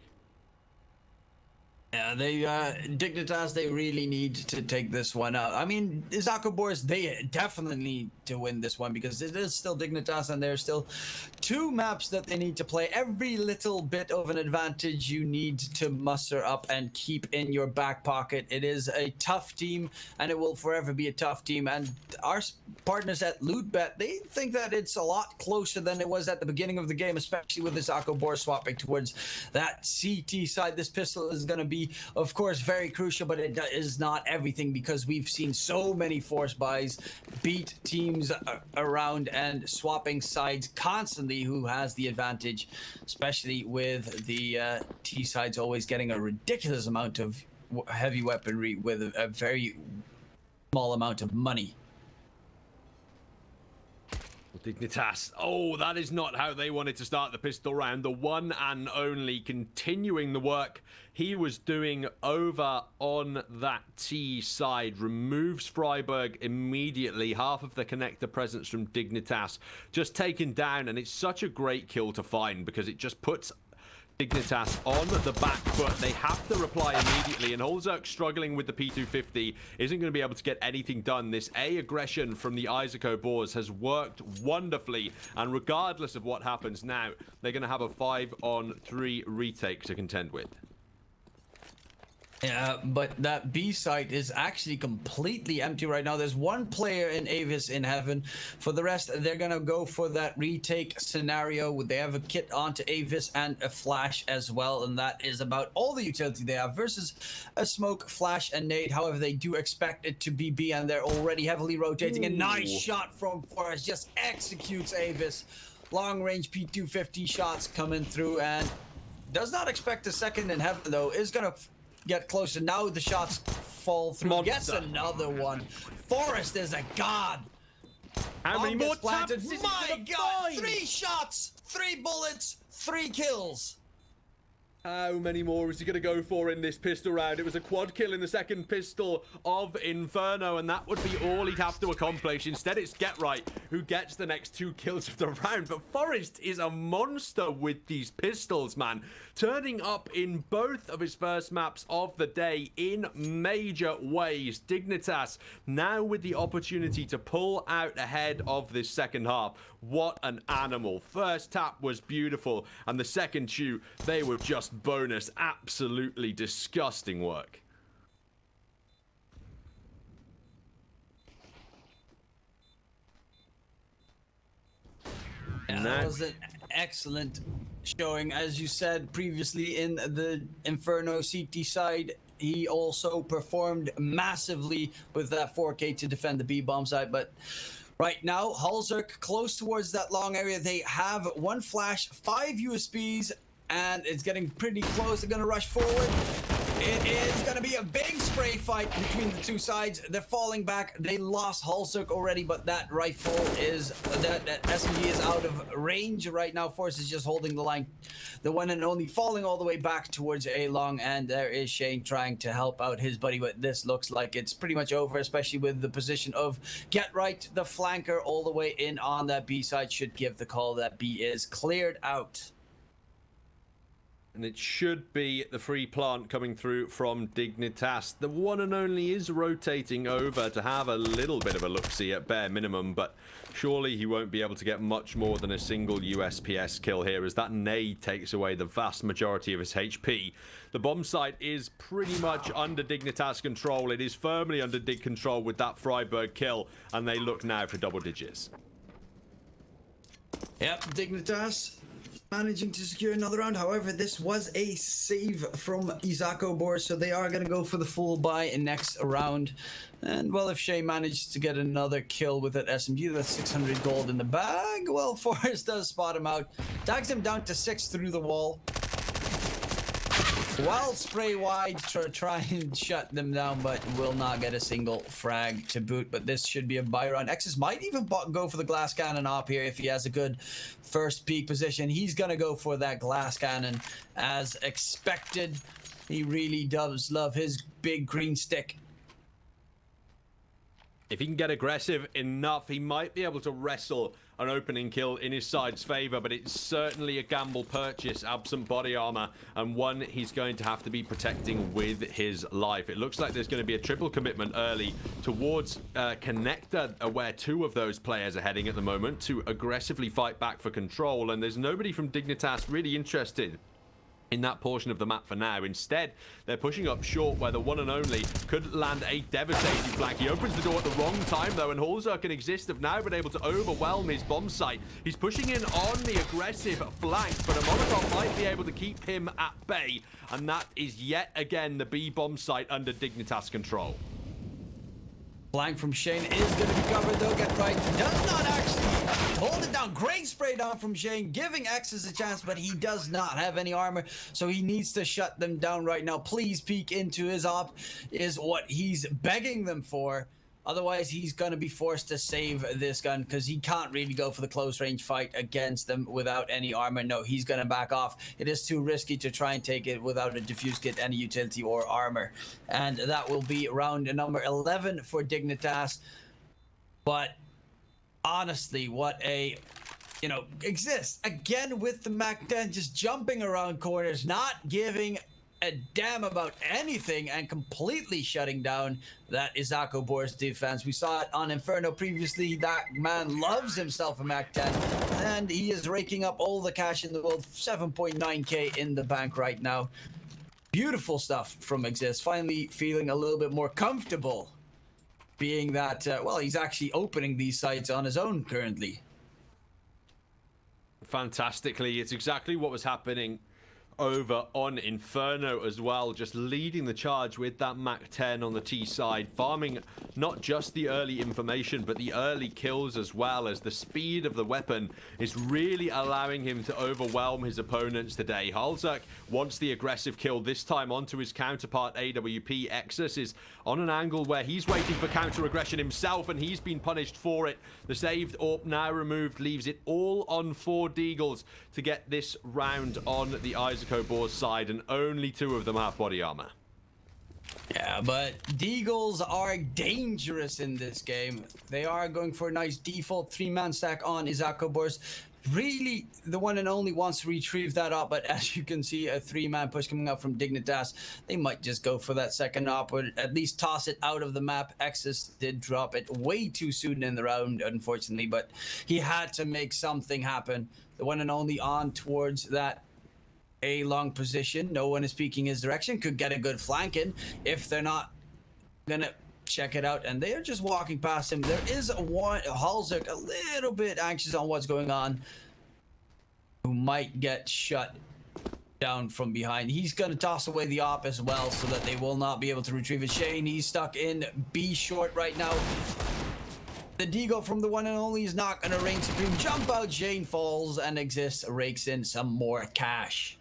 Yeah, Dignitas, they really need to take this one out. I mean, IZAKO BOARS, they definitely need to win this one because it is still Dignitas and there's still 2 maps that they need to play. Every little bit of an advantage you need to muster up and keep in your back pocket. It is a tough team and it will forever be a tough team. And our partners at LootBet, they think that it's a lot closer than it was at the beginning of the game, especially with IZAKO BOARS swapping towards that CT side. This pistol is going to be, of course, very crucial, but it is not everything because we've seen so many force buys beat teams around and swapping sides constantly. Who has the advantage, especially with the T sides always getting a ridiculous amount of heavy weaponry with a very small amount of money. Dignitas. Oh, that is not how they wanted to start the pistol round. The one and only continuing the work he was doing over on that T side. Removes Freiburg immediately. Half of the connector presence from Dignitas just taken down. And it's such a great kill to find because it just puts Dignitas on the back foot. They have to reply immediately, and Halzuk struggling with the P250 isn't going to be able to get anything done. This A aggression from the IZAKO BOARS has worked wonderfully, and regardless of what happens now, they're going to have a 5-on-3 retake to contend with. Yeah, but that B site is actually completely empty right now. There's one player in Avis in heaven. For the rest, they're gonna go for that retake scenario. They have a kit onto Avis and a flash as well, and that is about all the utility they have versus a smoke, flash, and nade. However, they do expect it to be B, and they're already heavily rotating. A nice shot from Forrest just executes Avis. Long range P250 shots coming through, and does not expect a second in heaven though. Is gonna get closer. Now the shots fall through. Monster. Gets another one. Forrest is a god. How many more taps is he My gonna god! find? 3 shots, 3 bullets, 3 kills. How many more is he going to go for in this pistol round? It was a quad kill in the second pistol of Inferno, and that would be all he'd have to accomplish. Instead, it's Get Right who gets the next 2 kills of the round. But Forrest is a monster with these pistols, man. Turning up in both of his first maps of the day in major ways. Dignitas now with the opportunity to pull out ahead of this second half. What an animal. First tap was beautiful, and the second shoot, they were just bonus. Absolutely disgusting work. Yeah, that was an excellent showing. As you said previously in the Inferno CT side, he also performed massively with that 4K to defend the B-bomb side, but right now, Hulzerk close towards that long area. They have 1 flash, 5 USBs, and it's getting pretty close. They're gonna rush forward. It is gonna be a big spray fight between the 2 sides. They're falling back. They lost Hulzerk already, but that rifle is, that SMG is out of range right now. Force is just holding the line. The one and only falling all the way back towards A long, and there is Shane trying to help out his buddy, but this looks like it's pretty much over, especially with the position of Get Right. The flanker all the way in on that B side should give the call that B is cleared out. And it should be the free plant coming through from Dignitas. The one and only is rotating over to have a little bit of a look-see at bare minimum, but surely he won't be able to get much more than a single USPS kill here, as that nade takes away the vast majority of his HP. The bomb site is pretty much under Dignitas control. It is firmly under Dig control with that Freiburg kill, and they look now for double digits. Yep. Dignitas managing to secure another round. However, this was a save from IZAKO BOARS, so they are going to go for the full buy in next round. And well, if Shay managed to get another kill with that SMG, that's 600 gold in the bag. Well, Forrest does spot him out, tags him down to 6 through the wall. Wild spray wide to try and shut them down, but will not get a single frag to boot. But this should be a buy round. X's might even go for the glass cannon op here if he has a good first peak position. He's gonna go for that glass cannon as expected. He really does love his big green stick. If he can get aggressive enough, he might be able to wrestle an opening kill in his side's favor, but it's certainly a gamble purchase, absent body armor, and one he's going to have to be protecting with his life. It looks like there's going to be a triple commitment early towards Connector, where 2 of those players are heading at the moment to aggressively fight back for control, and there's nobody from Dignitas really interested in that portion of the map for now. Instead, they're pushing up short, where the one and only could land a devastating flank. He opens the door at the wrong time, though, and Hulzerk and Exist have now been able to overwhelm his bomb site. He's pushing in on the aggressive flank, but a Molotov might be able to keep him at bay, and that is yet again the B bomb site under Dignitas control. Flank from Shane is going to be covered, though. Get Right does not actually hold it down. Great spray down from Shane, giving X's a chance, but he does not have any armor, so he needs to shut them down right now. Please peek into his op is what he's begging them for. Otherwise, he's going to be forced to save this gun because he can't really go for the close range fight against them without any armor. No, he's going to back off. It is too risky to try and take it without a diffuse kit, any utility or armor. And that will be round number 11 for Dignitas. But honestly, what a, Exist again with the MAC-10 just jumping around corners, not giving a damn about anything, and completely shutting down that IZAKO BOARS defense. We saw it on Inferno previously. That man loves himself a MAC-10, and he is raking up all the cash in the world. 7.9k in the bank right now. Beautiful stuff from Exist. Finally feeling a little bit more comfortable. Being that, well, he's actually opening these sites on his own currently. Fantastically. It's exactly what was happening over on Inferno as well, just leading the charge with that Mach 10 on the T side, farming not just the early information but the early kills as well, as the speed of the weapon is really allowing him to overwhelm his opponents today. Halzak wants the aggressive kill, this time onto his counterpart AWP. Exus is on an angle where he's waiting for counter aggression himself, and he's been punished for it. The saved AWP now removed leaves it all on 4 Deagles to get this round on the IZAKO BOARS side, and only 2 of them have body armor. Yeah, but Deagles are dangerous in this game. They are going for a nice default 3-man stack on IZAKO BOARS. Really, the one and only wants to retrieve that up, but as you can see, a 3-man push coming up from Dignitas. They might just go for that second op, or at least toss it out of the map. Exus did drop it way too soon in the round, unfortunately, but he had to make something happen. The one and only on towards that A long position. No one is peeking his direction. Could get a good flank in if they're not gonna check it out, and they are just walking past him. There is one Halzak a little bit anxious on what's going on, who might get shut down from behind. He's gonna toss away the op as well, so that they will not be able to retrieve it. Shane, he's stuck in B short right now. The Deagle from the one and only is not gonna reign supreme. Jump out, Shane falls, and Exist rakes in some more cash.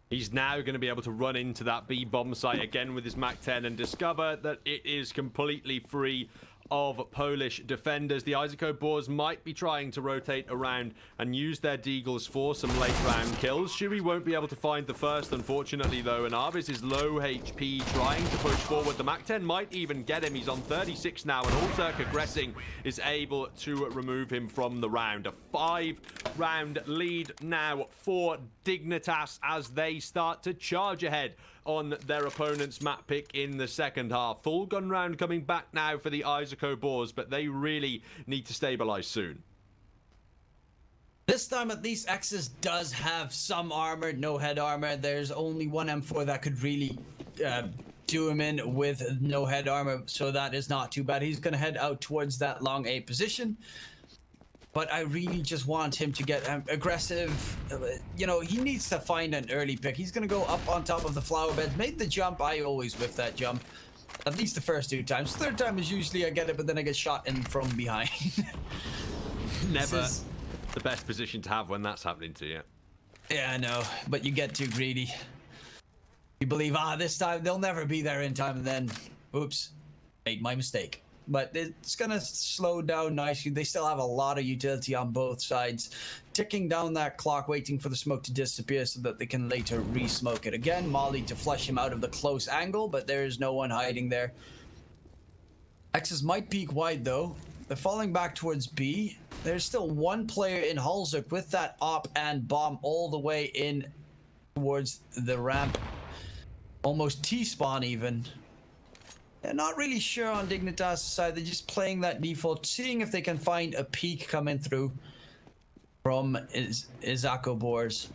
He's now going to be able to run into that B bomb site again with his Mach 10 and discover that it is completely free of Polish defenders. The IZAKO BOARS might be trying to rotate around and use their Deagles for some late round kills. Shuri won't be able to find the first, unfortunately, though, and Arvis is low HP, trying to push forward. The Mach 10 might even get him. He's on 36 now, and Halzak aggressing is able to remove him from the round. A 5-round lead now for Dignitas as they start to charge ahead on their opponent's map pick in the second half. Full gun round coming back now for the IZAKO BOARS, but they really need to stabilize soon. This time at least Exus does have some armor, no head armor. There's only one M4 that could really do him in with no head armor, so that is not too bad. He's gonna head out towards that long A position. But I really just want him to get aggressive. You know, he needs to find an early pick. He's going to go up on top of the flower beds. Made the jump. I always whiff that jump. At least the first 2 times. Third time is usually I get it, but then I get shot in from behind. Never the best position to have when that's happening to you. Yeah, I know. But you get too greedy. You believe, this time they'll never be there in time. And then, oops, made my mistake. But it's going to slow down nicely. They still have a lot of utility on both sides. Ticking down that clock, waiting for the smoke to disappear so that they can later re-smoke it again. Molly to flush him out of the close angle, but there is no one hiding there. Exus might peek wide, though. They're falling back towards B. There's still one player in Halzak with that op and bomb all the way in towards the ramp. Almost T-spawn even. They're not really sure on Dignitas' side. They're just playing that default, seeing if they can find a peek coming through from IZAKO BOARS.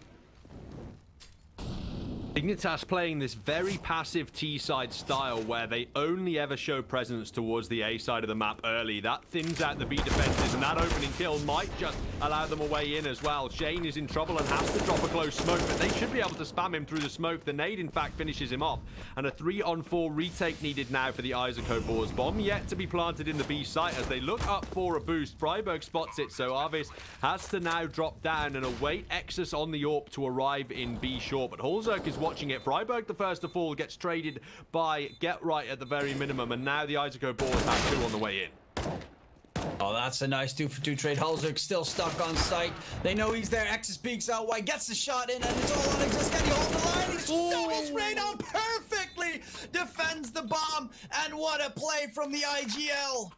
Dignitas playing this very passive T-side style where they only ever show presence towards the A side of the map early. That thins out the B defenses, and that opening kill might just allow them a way in as well. Shane is in trouble and has to drop a close smoke, but they should be able to spam him through the smoke. The nade, in fact, finishes him off, and a 3-on-4 retake needed now for the IZAKO BOARS. Bomb yet to be planted in the B site as they look up for a boost. Freiburg spots it, so Arvis has to now drop down and await Exus on the AWP to arrive in B short, but Halzak is watching it. Freiburg, the first to fall, gets traded by Get Right at the very minimum, and now the IZAKO BOARS have 2 on the way in. Oh, that's a nice 2-for-2 trade. Halzak still stuck on site. They know he's there. Exus peeks out wide, gets the shot in, and it's all on Exus. Can he hold the line? He double sprayed out perfectly, defends the bomb, and what a play from the IGL.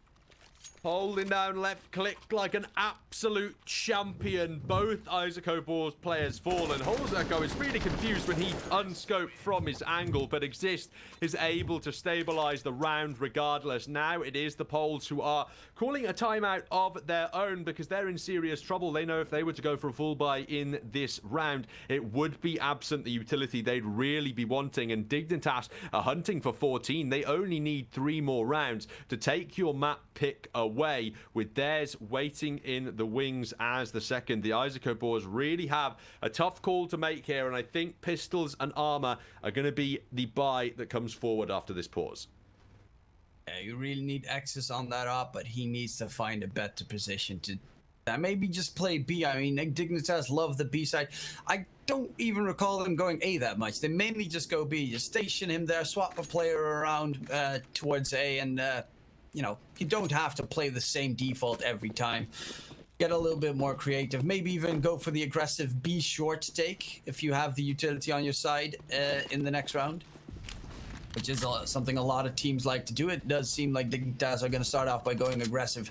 Holding down left click like an absolute champion. Both IZAKO BOARS players fallen. IZAKO is really confused when he unscoped from his angle, but Exist is able to stabilize the round regardless. Now it is the Poles who are calling a timeout of their own because they're in serious trouble. They know if they were to go for a full buy in this round, it would be absent the utility they'd really be wanting. And Dignitas are hunting for 14. They only need 3 more rounds to take your map pick away, with theirs waiting in the wings as the second. The IZAKO BOARS really have a tough call to make here, and I think pistols and armor are going to be the buy that comes forward after this pause. Yeah, you really need X's on that op, but he needs to find a better position to maybe just play B. I mean, Dignitas love the B side. I don't even recall them going A that much. They mainly just go B. You station him there, swap a player around towards A, and you know, you don't have to play the same default every time. Get a little bit more creative. Maybe even go for the aggressive B short take if you have the utility on your side in the next round, which is something a lot of teams like to do. It does seem like Dignitas are going to start off by going aggressive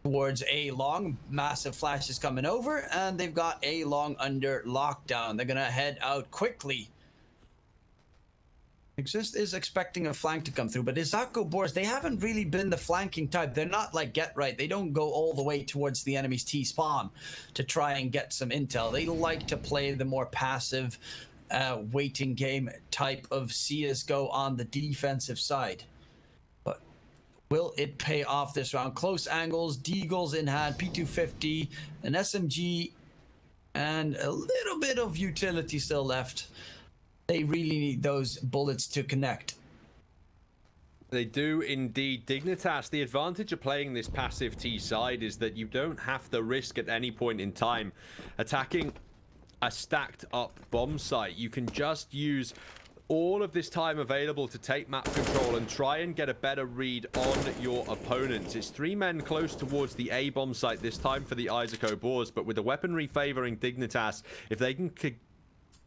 towards A long. Massive flashes coming over, and they've got A long under lockdown. They're going to head out quickly. Exist is expecting a flank to come through, but IZAKO BOARS, they haven't really been the flanking type. They're not like Get Right. They don't go all the way towards the enemy's T-spawn to try and get some intel. They like to play the more passive waiting game type of CSGO on the defensive side. But will it pay off this round? Close angles, Deagles in hand, P250, an SMG, and a little bit of utility still left. They really need those bullets to connect. They do indeed. Dignitas, the advantage of playing this passive T side is that you don't have to risk at any point in time attacking a stacked up bomb site. You can just use all of this time available to take map control and try and get a better read on your opponents. It's 3 men close towards the A bomb site this time for the IZAKO BOARS, but with the weaponry favoring Dignitas, if they can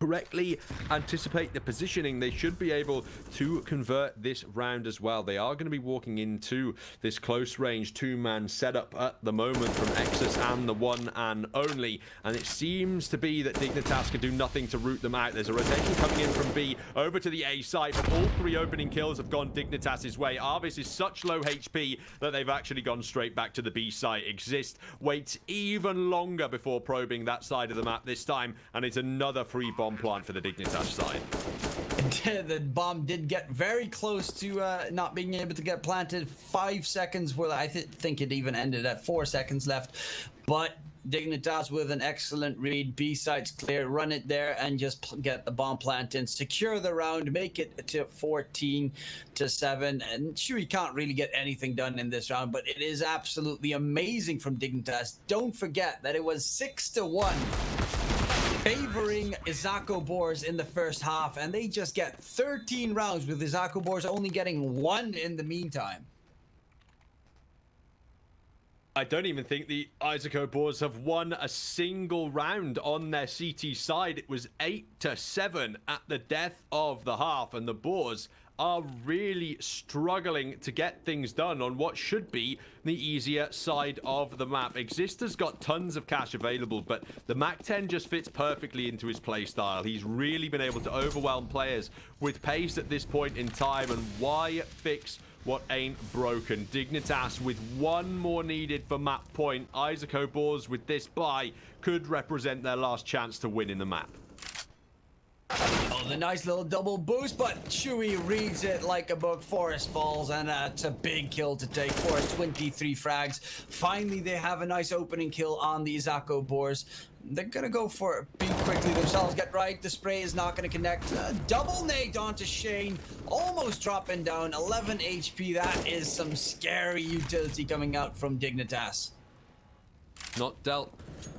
correctly anticipate the positioning, they should be able to convert this round as well. They are going to be walking into this close range 2-man setup at the moment from Exus and the one and only, and it seems to be that Dignitas can do nothing to root them out. There's a rotation coming in from B over to the A side, but all 3 opening kills have gone Dignitas's way. Arvis is such low HP that they've actually gone straight back to the B site. Exist waits even longer before probing that side of the map this time, and it's another free bomb plant for the Dignitas side. The bomb did get very close to not being able to get planted. 5 seconds, well, I think it even ended at 4 seconds left, but Dignitas with an excellent read. B side's clear, run it there and just get the bomb plant in, secure the round, make it to 14-7. And Shui can't really get anything done in this round, but it is absolutely amazing from Dignitas. Don't forget that it was 6-1 favoring IZAKO BOARS in the first half, and they just get 13 rounds with IZAKO BOARS only getting 1 in the meantime. I don't even think the IZAKO BOARS have won a single round on their CT side. It was 8-7 at the death of the half, and the BOARS are really struggling to get things done on what should be the easier side of the map. Exist has got tons of cash available, but the MAC-10 just fits perfectly into his playstyle. He's really been able to overwhelm players with pace at this point in time, and why fix what ain't broken? Dignitas with 1 more needed for map point. IZAKO BOARS with this buy could represent their last chance to win in the map. Oh, the nice little double boost, but Shui reads it like a book. Forest falls, and it's a big kill to take. Forest 23 frags. Finally, they have a nice opening kill on the IZAKO BOARS. They're gonna go for B quickly themselves. Get right. The spray is not gonna connect. Double nade onto Shane. Almost dropping down. 11 HP. That is some scary utility coming out from Dignitas. Not dealt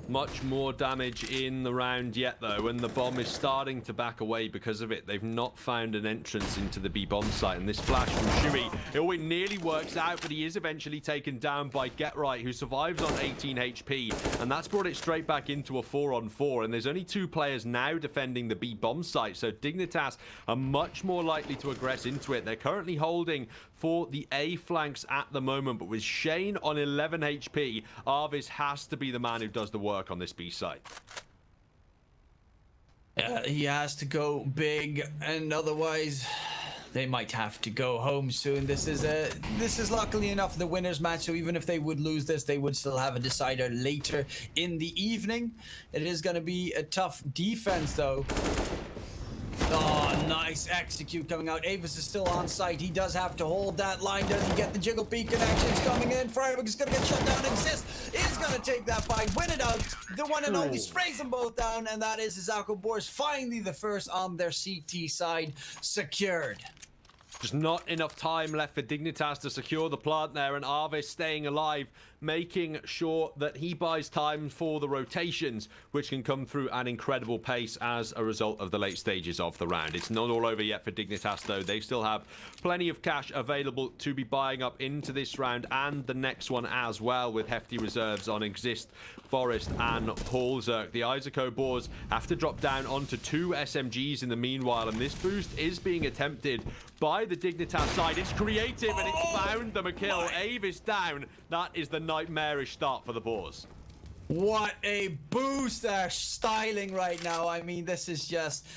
much more damage in the round yet, though, and the bomb is starting to back away because of it. They've not found an entrance into the B bomb site, and this flash from Shui, it nearly works out, but he is eventually taken down by Get Right, who survives on 18 HP, and that's brought it straight back into a 4-on-4, and there's only 2 players now defending the B bomb site, so Dignitas are much more likely to aggress into it. They're currently holding for the A flanks at the moment, but with Shane on 11 HP, Arvis has to be the man who does the work on this B site. He has to go big, and otherwise they might have to go home soon. This is luckily enough the winner's match, so even if they would lose this, they would still have a decider later in the evening. It is going to be a tough defense, though. Oh, nice execute coming out. Avis is still on site. He does have to hold that line. Does he get the jiggle peak connections coming in? Freiburg is going to get shut down. Exist is going to take that fight, win it out. The one and only sprays them both down, and that is IZAKO BOARS. Finally, the first on their CT side secured. Just not enough time left for Dignitas to secure the plant there, and Arvis staying alive, making sure that he buys time for the rotations, which can come through an incredible pace as a result of the late stages of the round. It's not all over yet for Dignitas, though. They still have plenty of cash available to be buying up into this round and the next one as well, with hefty reserves on Exist, Forest, and Hallzerk. The IZAKO BOARS have to drop down onto 2 SMGs in the meanwhile, and this boost is being attempted by the Dignitas side. It's creative, and it's found them a kill. Avis down. That is the nightmarish start for the BOARS. What a boost they're styling right now. I mean, this is just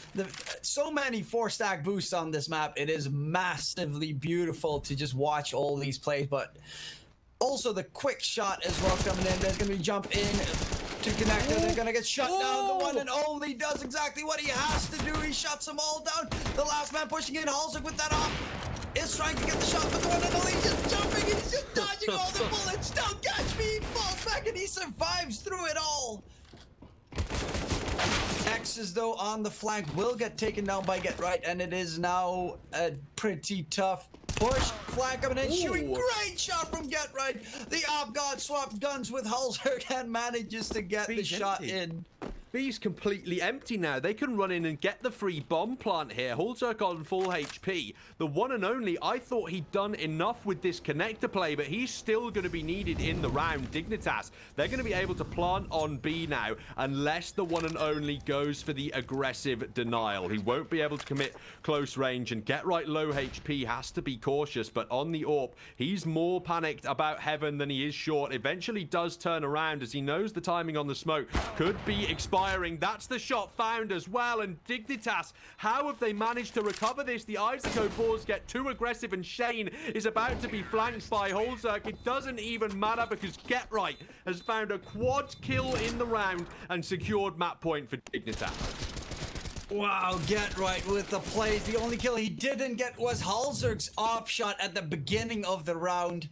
so many 4-stack boosts on this map. It is massively beautiful to just watch all these plays, but also the quick shot as well coming in. There's going to be jump in to connector. They're going to get shut down. The one and only does exactly what he has to do. He shuts them all down. The last man pushing in. Hallzerk with that up is trying to get the shot, but the one and only just jumping and he's just dodging all the bullets. Don't catch me. He falls back and he survives through it all. X's though on the flank will get taken down by Get Right, and it is now a pretty tough push. Flank coming in, shooting. Great shot from Get Right. The Op God swapped guns with Hallzerk and manages to get the shot in. B's completely empty now. They can run in and get the free bomb plant here. Hallzerk on full HP. The one and only, I thought he'd done enough with this connector play, but he's still going to be needed in the round. Dignitas, they're going to be able to plant on B now, unless the one and only goes for the aggressive denial. He won't be able to commit close range, and Get Right low HP has to be cautious, but on the AWP, he's more panicked about Heaven than he is short. Eventually does turn around as he knows the timing on the smoke could be expired. That's the shot found as well, and Dignitas, how have they managed to recover this? The IZAKO BOARS get too aggressive, and Shane is about to be flanked by Hallzerk. It doesn't even matter because Get Right has found a quad kill in the round and secured map point for Dignitas. Wow, Get Right with the plays. The only kill he didn't get was Hallzerk's op shot at the beginning of the round.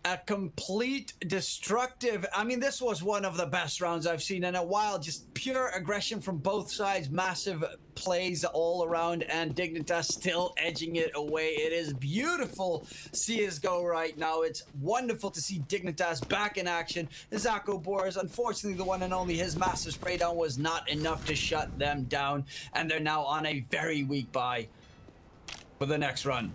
A complete destructive. I mean, this was one of the best rounds I've seen in a while. Just pure aggression from both sides. Massive plays all around, and Dignitas still edging it away. It is beautiful CSGO right now. It's wonderful to see Dignitas back in action. IZAKO BOARS, unfortunately, the one and only, his massive spray down was not enough to shut them down, and they're now on a very weak bye for the next run.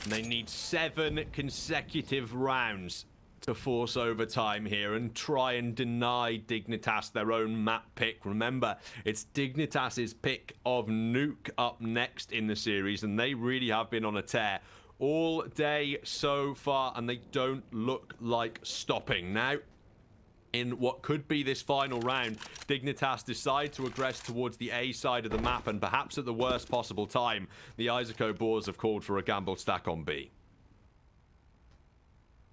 They need 7 consecutive rounds to force overtime here and try and deny Dignitas their own map pick. Remember, it's Dignitas's pick of Nuke up next in the series, and they really have been on a tear all day so far, and they don't look like stopping. Now, in what could be this final round, Dignitas decide to aggress towards the A side of the map, and perhaps at the worst possible time, the IZAKO BOARS have called for a gamble stack on B.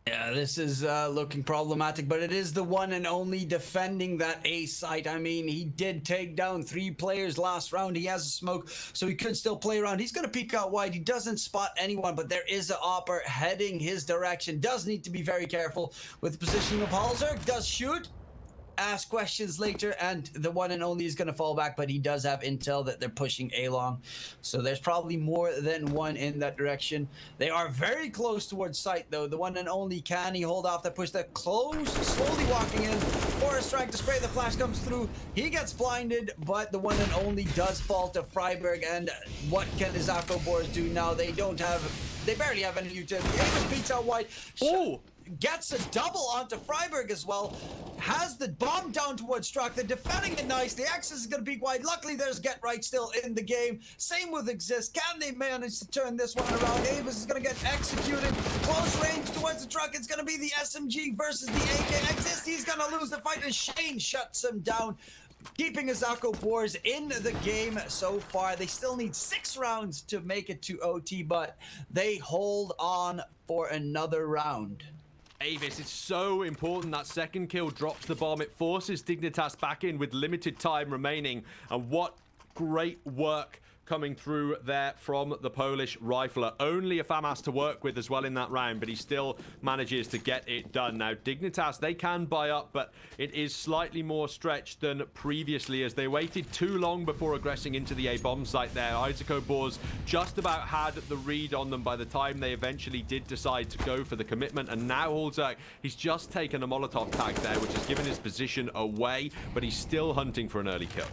Yeah, this is looking problematic, but it is the one and only defending that A site. I mean, he did take down 3 players last round. He has a smoke, so he could still play around. He's going to peek out wide. He doesn't spot anyone, but there is an opper heading his direction. Does need to be very careful with the positioning of Hallzerk. Does shoot. Ask questions later, and the one and only is going to fall back, but he does have intel that they're pushing A long, so there's probably more than one in that direction. They are very close towards site though. The one and only, can he hold off that push? That close, slowly walking in. Forest trying to spray, the flash comes through, he gets blinded, but the one and only does fall to Freiburg. And what can IZAKO BOARS do now? They barely have any utility. Avis beats out wide. Oh! gets a double onto Freiburg as well. Has the bomb down towards Struck. They're defending it nice. The Axis is going to peek wide. Luckily, there's Get Right still in the game. Same with Exist. Can they manage to turn this one around? Avis is going to get executed. Close range towards the truck. It's going to be the SMG versus the AK. Exist, he's going to lose the fight, and Shane shuts him down, keeping IZAKO BOARS in the game so far. They still need 6 rounds to make it to OT, but they hold on for another round. Avis, it's so important. That second kill drops the bomb. It forces Dignitas back in with limited time remaining. And what great work coming through there from the Polish rifler. Only a FAMAS to work with as well in that round, but he still manages to get it done. Now, Dignitas, they can buy up, but it is slightly more stretched than previously as they waited too long before aggressing into the A-bomb site there. IZAKO BOARS just about had the read on them by the time they eventually did decide to go for the commitment, and now Halzak, he's just taken a Molotov tag there, which has given his position away, but he's still hunting for an early kill.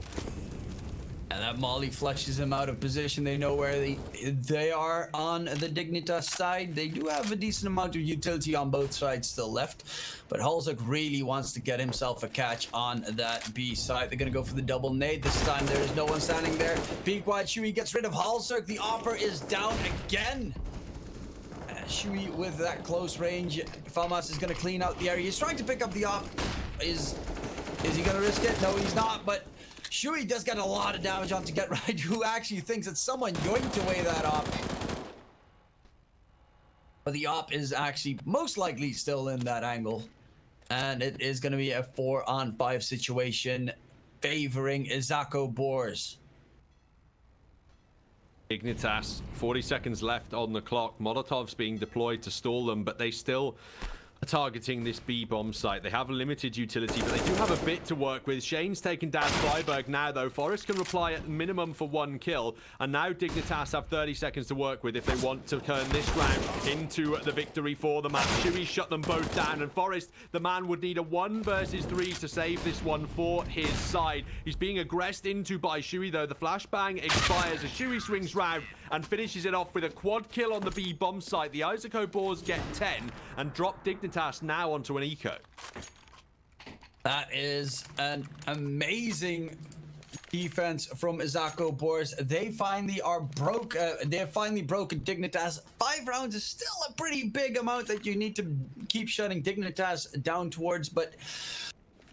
And that Molly flushes him out of position. They know where they are on the Dignitas side. They do have a decent amount of utility on both sides still left, but Halzak really wants to get himself a catch on that B side. They're going to go for the double nade this time. There is no one standing there. Peek wide, Shui gets rid of Halzak. The Opper is down again. Shui with that close range. Falmas is going to clean out the area. He's trying to pick up the Op. Is he going to risk it? No, he's not, but Shui does get a lot of damage onto Get Right, who actually thinks it's someone yoinked away that Op. But the Op is actually most likely still in that angle. And it is going to be a 4-on-5 situation favoring IZAKO BOARS. Dignitas, 40 seconds left on the clock. Molotovs being deployed to stall them, but they still are targeting this B-bomb site. They have a limited utility, but they do have a bit to work with. Shane's taken down Freiburg now, though. Forrest can reply at minimum for 1 kill, and now Dignitas have 30 seconds to work with if they want to turn this round into the victory for the match. Shui shut them both down, and Forrest, the man, would need a 1 versus 3 to save this one for his side. He's being aggressed into by Shui, though. The flashbang expires as Shui swings round and finishes it off with a quad kill on the B-bomb site. The IZAKO BOARS get 10 and drop Dignitas now onto an eco. That is an amazing defense from IZAKO BOARS. They finally are broke. They have finally broken Dignitas. 5 rounds is still a pretty big amount that you need to keep shutting Dignitas down towards, but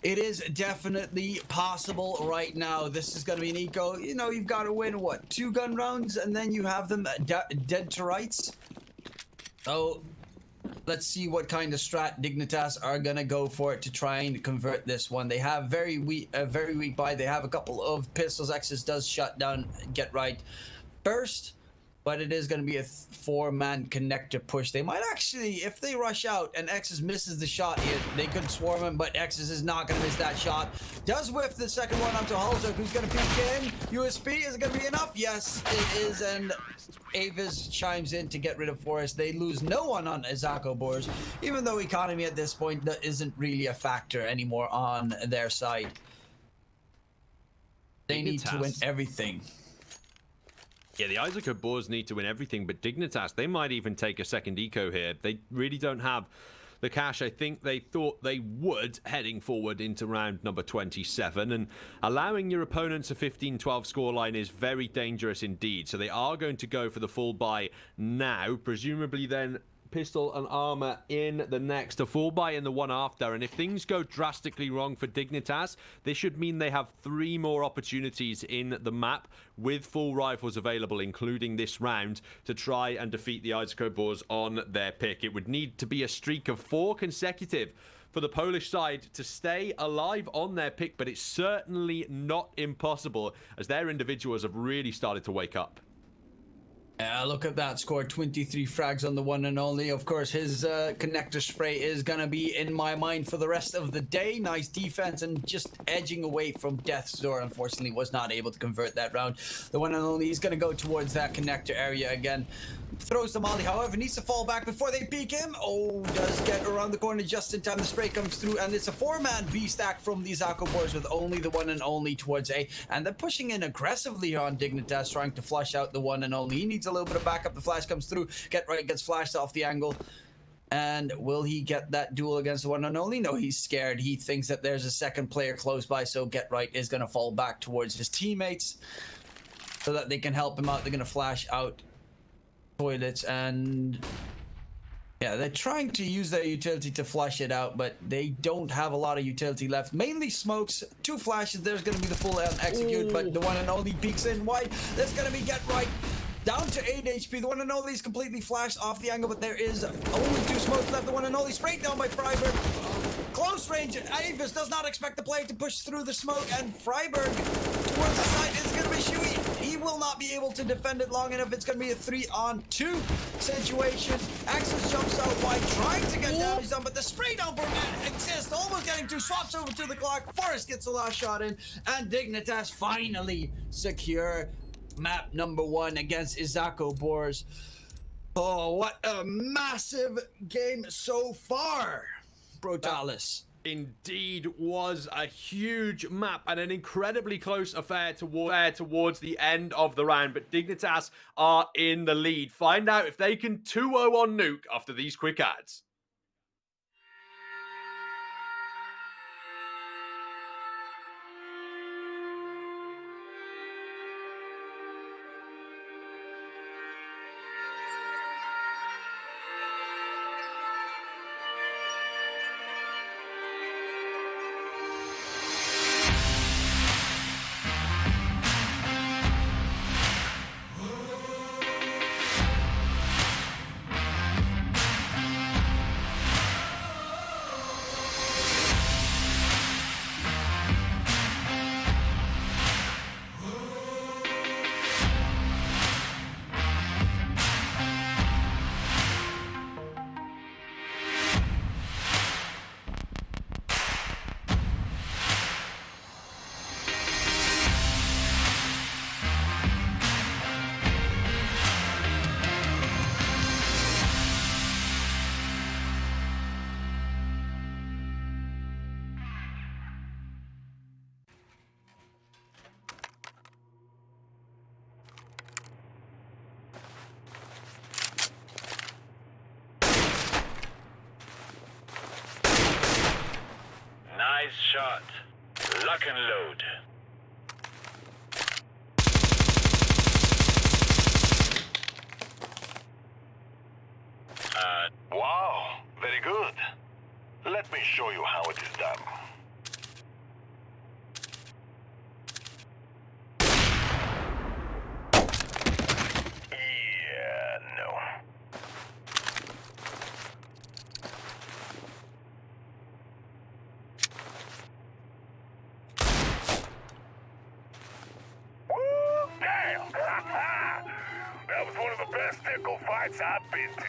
it is definitely possible right now. This is going to be an eco. You know, you've got to win, what, 2 gun rounds, and then you have them dead to rights. So let's see what kind of strat Dignitas are going to go for it to try and convert this one. They have very weak buy. They have a couple of pistols. Exis does shut down Get Right first, but it is going to be a 4-man connector push. They might actually, if they rush out and Exis misses the shot here, they could swarm him, but Exis is not going to miss that shot. Does whiff the second one onto Halzak, who's going to peek in. USP, is it going to be enough? Yes, it is, and Avis chimes in to get rid of Forrest. They lose no one on IZAKO BOARS, even though economy at this point isn't really a factor anymore on their side. They need to win everything. Yeah, the IZAKO BOARS need to win everything, but Dignitas, they might even take a second eco here. They really don't have the cash I think they thought they would heading forward into round number 27, and allowing your opponents a 15-12 scoreline is very dangerous indeed. So they are going to go for the full buy now, presumably then pistol and armor in the next, a full buy in the one after. And if things go drastically wrong for Dignitas, this should mean they have 3 more opportunities in the map with full rifles available, including this round, to try and defeat the IZAKO BOARS on their pick. It would need to be a streak of 4 consecutive for the Polish side to stay alive on their pick, but it's certainly not impossible as their individuals have really started to wake up. Look at that score, 23 frags on the one and only. Of course, his connector spray is going to be in my mind for the rest of the day. Nice defense and just edging away from death's door. Unfortunately, was not able to convert that round. The one and only is going to go towards that connector area again. Throws the molly, however, needs to fall back before they peek him. Oh, does get around the corner just in time. The spray comes through, and it's a 4-man B stack from the IZAKO BOARS with only the one and only towards A. And they're pushing in aggressively on Dignitas, trying to flush out the one and only. He needs a little bit of backup. The flash comes through. Get Right gets flashed off the angle. And will he get that duel against the one and only? No, he's scared. He thinks that there's a second player close by, so Get Right is going to fall back towards his teammates so that they can help him out. They're going to flash out toilets, and yeah, they're trying to use their utility to flush it out, but they don't have a lot of utility left. Mainly smokes, 2 flashes. There's going to be the full execute, but the one and only peeks in wide. There's going to be Get Right. Down to 8 HP. The one and only is completely flashed off the angle, but there is only 2 smokes left. The one and only sprayed down by Freiberg. Close range. Avis does not expect the player to push through the smoke, and Freiberg towards the side is going to be Shui. He will not be able to defend it long enough. It's going to be a 3-on-2 situation. Axis jumps out wide, trying to get damage done, but the spray down for man exists. Almost getting 2, swaps over to the clock. Forrest gets the last shot in, and Dignitas finally secure map number 1 against IZAKO BOARS. Oh, what a massive game so far, Brutalis. Indeed was a huge map and an incredibly close affair towards the end of the round, but Dignitas are in the lead. Find out if they can 2-0 on Nuke after these quick ads. Nice shot. Lock and load. Wow, very good. Let me show you how it is done. Yeah, no. Woo, damn! That was one of the best nickel fights I've been to.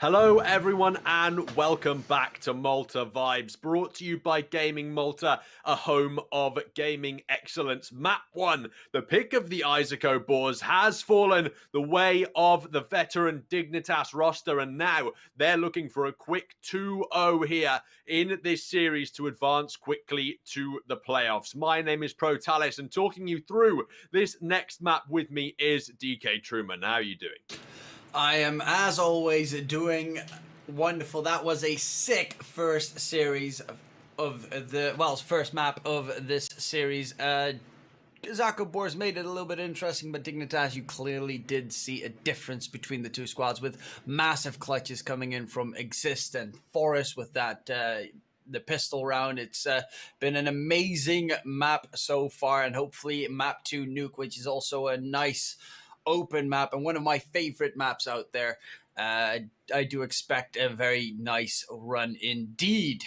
Hello everyone and welcome back to Malta Vibes, brought to you by Gaming Malta, a home of gaming excellence. Map 1, the pick of the IZAKO BOARS, has fallen the way of the veteran Dignitas roster, and now they're looking for a quick 2-0 here in this series to advance quickly to the playoffs. My name is Protalis, and talking you through this next map with me is DK Truman. How are you doing? I am, as always, doing wonderful. That was a sick first series of the, well, first map of this series. IZAKO BOARS made it a little bit interesting, but Dignitas, you clearly did see a difference between the two squads, with massive clutches coming in from Exist and Forest with that the pistol round. It's been an amazing map so far, and hopefully map 2 Nuke, which is also a nice open map and one of my favorite maps out there. I do expect a very nice run indeed.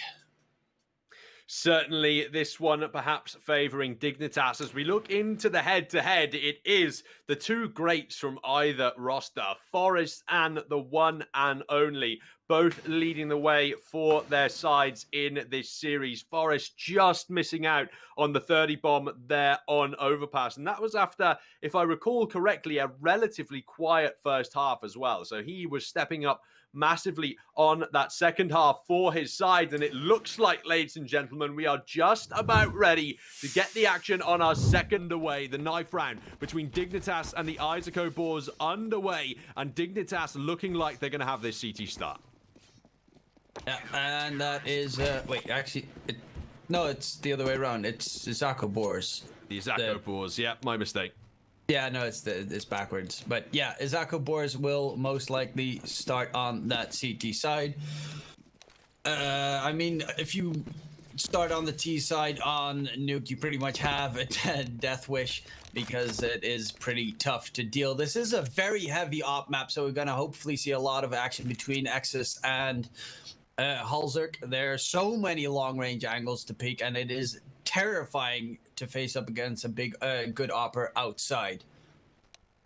Certainly this one perhaps favouring Dignitas. As we look into the head-to-head, it is the two greats from either roster, Forest and the one and only, both leading the way for their sides in this series. Forest just missing out on the 30 bomb there on Overpass, and that was after, if I recall correctly, a relatively quiet first half as well. So he was stepping up massively on that second half for his side, and it looks like, ladies and gentlemen, we are just about ready to get the action on our second away. The knife round between Dignitas and the IZAKO BOARS underway, and Dignitas looking like they're going to have this CT start. Yeah, and that is wait, actually, no, it's the other way around. It's IZAKO BOARS. The IZAKO BOARS, yeah, my mistake. Yeah, no, it's backwards. But yeah, IZAKO BOARS will most likely start on that CT side. I mean, if you start on the T side on Nuke, you pretty much have a death wish, because it is pretty tough to deal. This is a very heavy op map, so we're gonna hopefully see a lot of action between Exus and Halzerk. There are so many long range angles to peek, and it is terrifying to face up against a big good opper outside.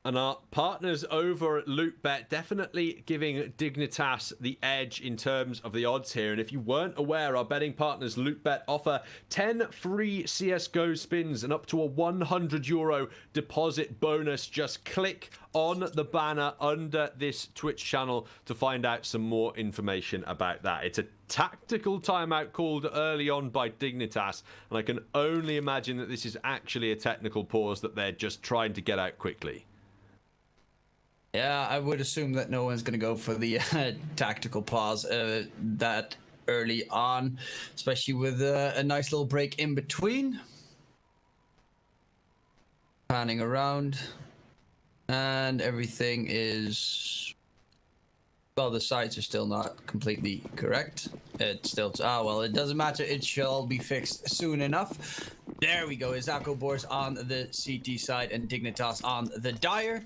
And our partners over at LootBet definitely giving Dignitas the edge in terms of the odds here. And if you weren't aware, our betting partners LootBet offer 10 free CSGO spins and up to a €100 deposit bonus. Just click on the banner under this Twitch channel to find out some more information about that. It's a tactical timeout called early on by Dignitas, and I can only imagine that this is actually a technical pause that they're just trying to get out quickly. Yeah, I would assume that no one's going to go for the tactical pause that early on, especially with a nice little break in between. Panning around, and everything is... Well, the sides are still not completely correct. It's still... well, it doesn't matter. It shall be fixed soon enough. There we go. IZAKO BOARS on the CT side and Dignitas on the Dire.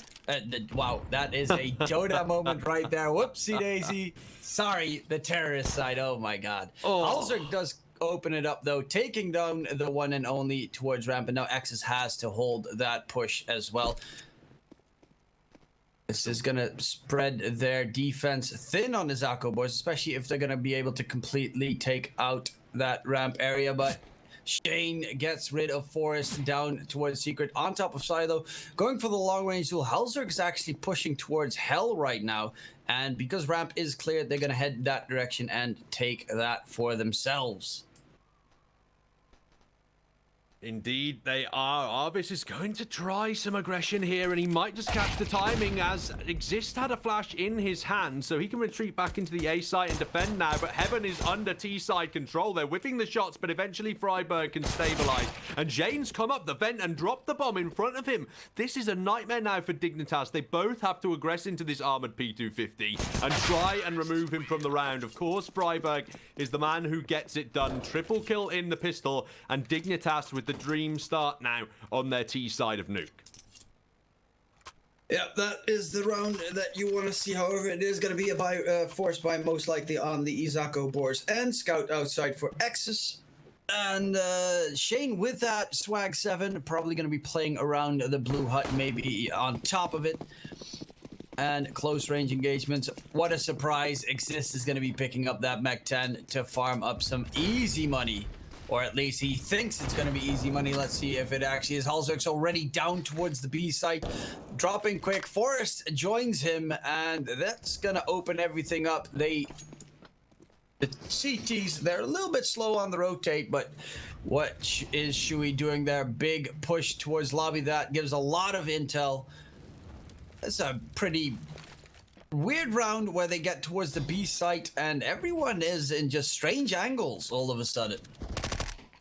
Wow, that is a Dota moment right there. Whoopsie daisy. Sorry, the terrorist side. Oh my god. Halzerk does open it up though, taking down the one and only towards ramp, and now Exus has to hold that push as well. This is going to spread their defense thin on the IZAKO BOARS, especially if they're going to be able to completely take out that ramp area. But Shane gets rid of Forest down towards Secret. On top of Silo, going for the long range duel. Halzerk is actually pushing towards Hell right now. And because ramp is cleared, they're going to head that direction and take that for themselves. Indeed, they are. Arvis is going to try some aggression here, and he might just catch the timing as Exist had a flash in his hand, so he can retreat back into the A site and defend now, but Heaven is under T side control. They're whiffing the shots, but eventually Freiburg can stabilize. And Jane's come up the vent and dropped the bomb in front of him. This is a nightmare now for Dignitas. They both have to aggress into this armored P250 and try and remove him from the round. Of course, Freiburg is the man who gets it done. Triple kill in the pistol, and Dignitas with the dream start now on their T side of Nuke. Yeah, that is the round that you want to see. However, it is going to be a forced buy, most likely on the IZAKO BOARS and Scout outside for Exus. And Shane with that swag 7, probably going to be playing around the blue hut, maybe on top of it. and close range engagements. What a surprise. Exist is going to be picking up that Mech 10 to farm up some easy money. Or at least he thinks it's going to be easy money. Let's see if it actually is. Halzerk's already down towards the B site. Dropping quick. Forrest joins him, and that's going to open everything up. The CTs, they're a little bit slow on the rotate, but what is Shui doing there? Big push towards lobby. That gives a lot of intel. It's a pretty weird round where they get towards the B site, and everyone is in just strange angles all of a sudden.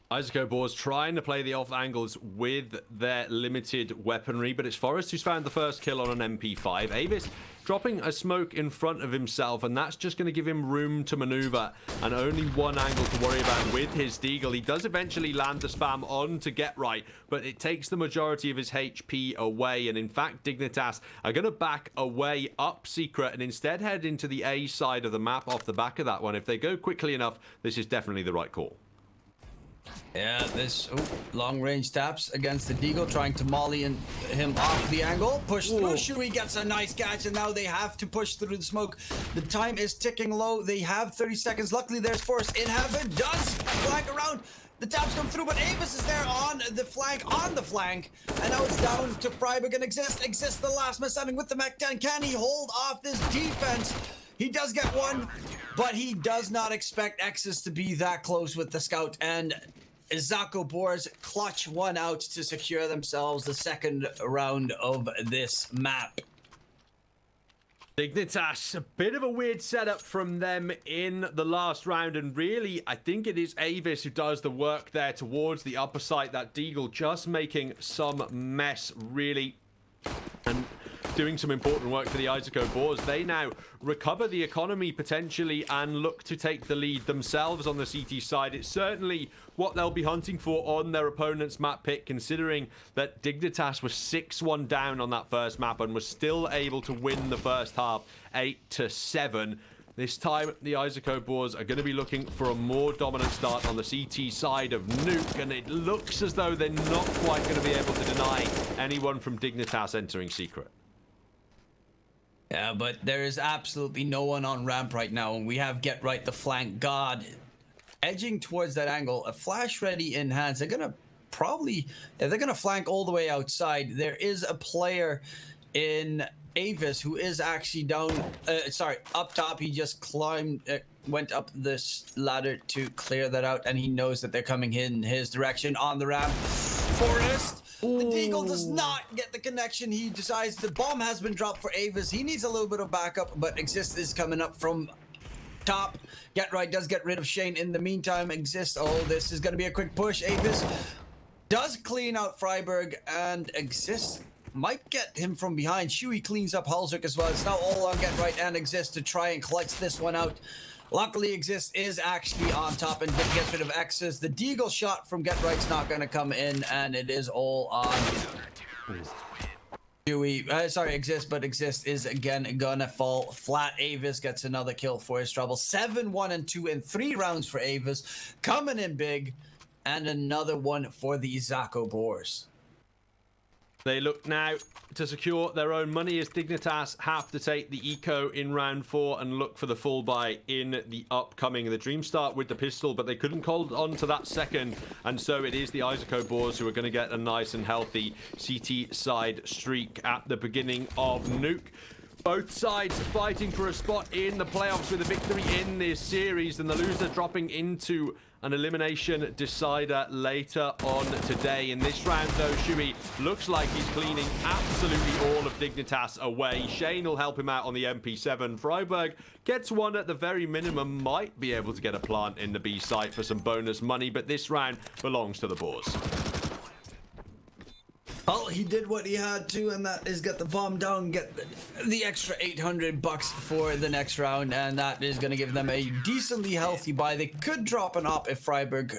IZAKO BOARS trying to play the off angles with their limited weaponry, but it's Forrest who's found the first kill on an MP5. Avis dropping a smoke in front of himself, and that's just going to give him room to maneuver and only one angle to worry about with his Deagle. He does eventually land the spam on to get right, but it takes the majority of his HP away, and in fact Dignitas are going to back away up secret and instead head into the A side of the map off the back of that one. If they go quickly enough, this is definitely the right call. Yeah, this long range taps against the Deagle, trying to molly him off the angle. Push through. Shui gets a nice catch, and now they have to push through the smoke. The time is ticking low. They have 30 seconds. Luckily, there's Forrest in heaven. Does flank around. The taps come through, but Avis is there on the flank, and now it's down to Freiburg and Exist the last man standing with the Mech 10. Can he hold off this defense? He does get one, but he does not expect Exis to be that close with the scout, and IZAKO BOARS clutch one out to secure themselves the second round of this map. Dignitas, a bit of a weird setup from them in the last round, and really I think it is Avis who does the work there towards the upper site. That Deagle just making some mess, really, and doing some important work for the IZAKO BOARS. They now recover the economy potentially and look to take the lead themselves on the CT side. It's certainly what they'll be hunting for on their opponent's map pick, considering that Dignitas was 6-1 down on that first map and was still able to win the first half 8-7. This time, the IZAKO BOARS are going to be looking for a more dominant start on the CT side of Nuke, and it looks as though they're not quite going to be able to deny anyone from Dignitas entering secret. Yeah, but there is absolutely no one on ramp right now, and we have Get Right, the flank god, edging towards that angle. A flash ready in hands. They're gonna flank all the way outside. There is a player in Avis who is actually down. Up top. He just climbed, went up this ladder to clear that out, and he knows that they're coming in his direction on the ramp. Forrest. The Deagle does not get the connection. He decides the bomb has been dropped for Avis. He needs a little bit of backup, but Exist is coming up from top. Get Right does get rid of Shane in the meantime. Exist, this is going to be a quick push. Avis does clean out Freiburg, and Exist might get him from behind. Shui cleans up Halzerk as well. It's now all on Get Right and Exist to try and clutch this one out. Luckily, Exist is actually on top and gets rid of Exis. The Deagle shot from Get Right's not going to come in, and it is all on Exist, but Exist is again gonna fall flat. Avis gets another kill for his trouble. 7-1-2 in 3 rounds for Avis, coming in big, and another one for the IZAKO BOARS. They look now to secure their own money as Dignitas have to take the eco in round 4 and look for the full buy in the upcoming. The Dream start with the pistol, but they couldn't hold on to that second, and so it is the IZAKO BOARS who are going to get a nice and healthy CT side streak at the beginning of Nuke. Both sides fighting for a spot in the playoffs with a victory in this series, and the loser dropping into an elimination decider later on today. In this round, though, Shui looks like he's cleaning absolutely all of Dignitas away. Shane will help him out on the MP7. Freiburg gets one at the very minimum, might be able to get a plant in the B site for some bonus money, but this round belongs to the BOARS. Well, he did what he had to, and that is get the bomb down, get the extra $800 for the next round, and that is going to give them a decently healthy buy. They could drop an op if Freiburg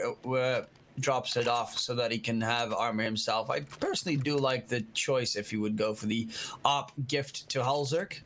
drops it off so that he can have armor himself. I personally do like the choice if he would go for the op gift to Halzerk.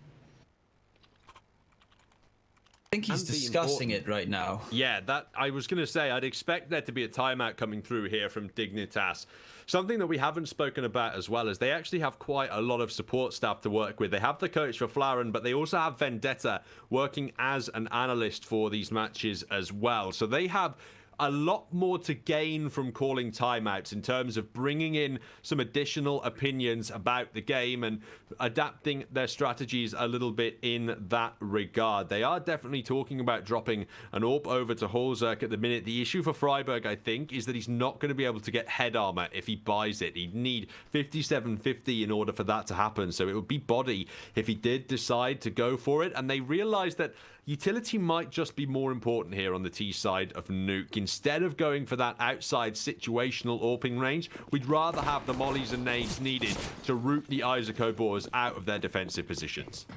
think he's And the discussing important- it right now. Yeah, that I was going to say, I'd expect there to be a timeout coming through here from Dignitas. Something that we haven't spoken about as well is they actually have quite a lot of support staff to work with. They have the coach for Flaren, but they also have Vendetta working as an analyst for these matches as well. So they have a lot more to gain from calling timeouts in terms of bringing in some additional opinions about the game and adapting their strategies a little bit in that regard. They are definitely talking about dropping an AWP over to Holzerk at the minute. The issue for Freiburg, I think, is that he's not going to be able to get head armor if he buys it. He'd need 5750 in order for that to happen, so it would be body if he did decide to go for it. And they realize that utility might just be more important here on the T side of Nuke. Instead of going for that outside situational AWPing range, we'd rather have the mollies and nades needed to root the IZAKO boars out of their defensive positions.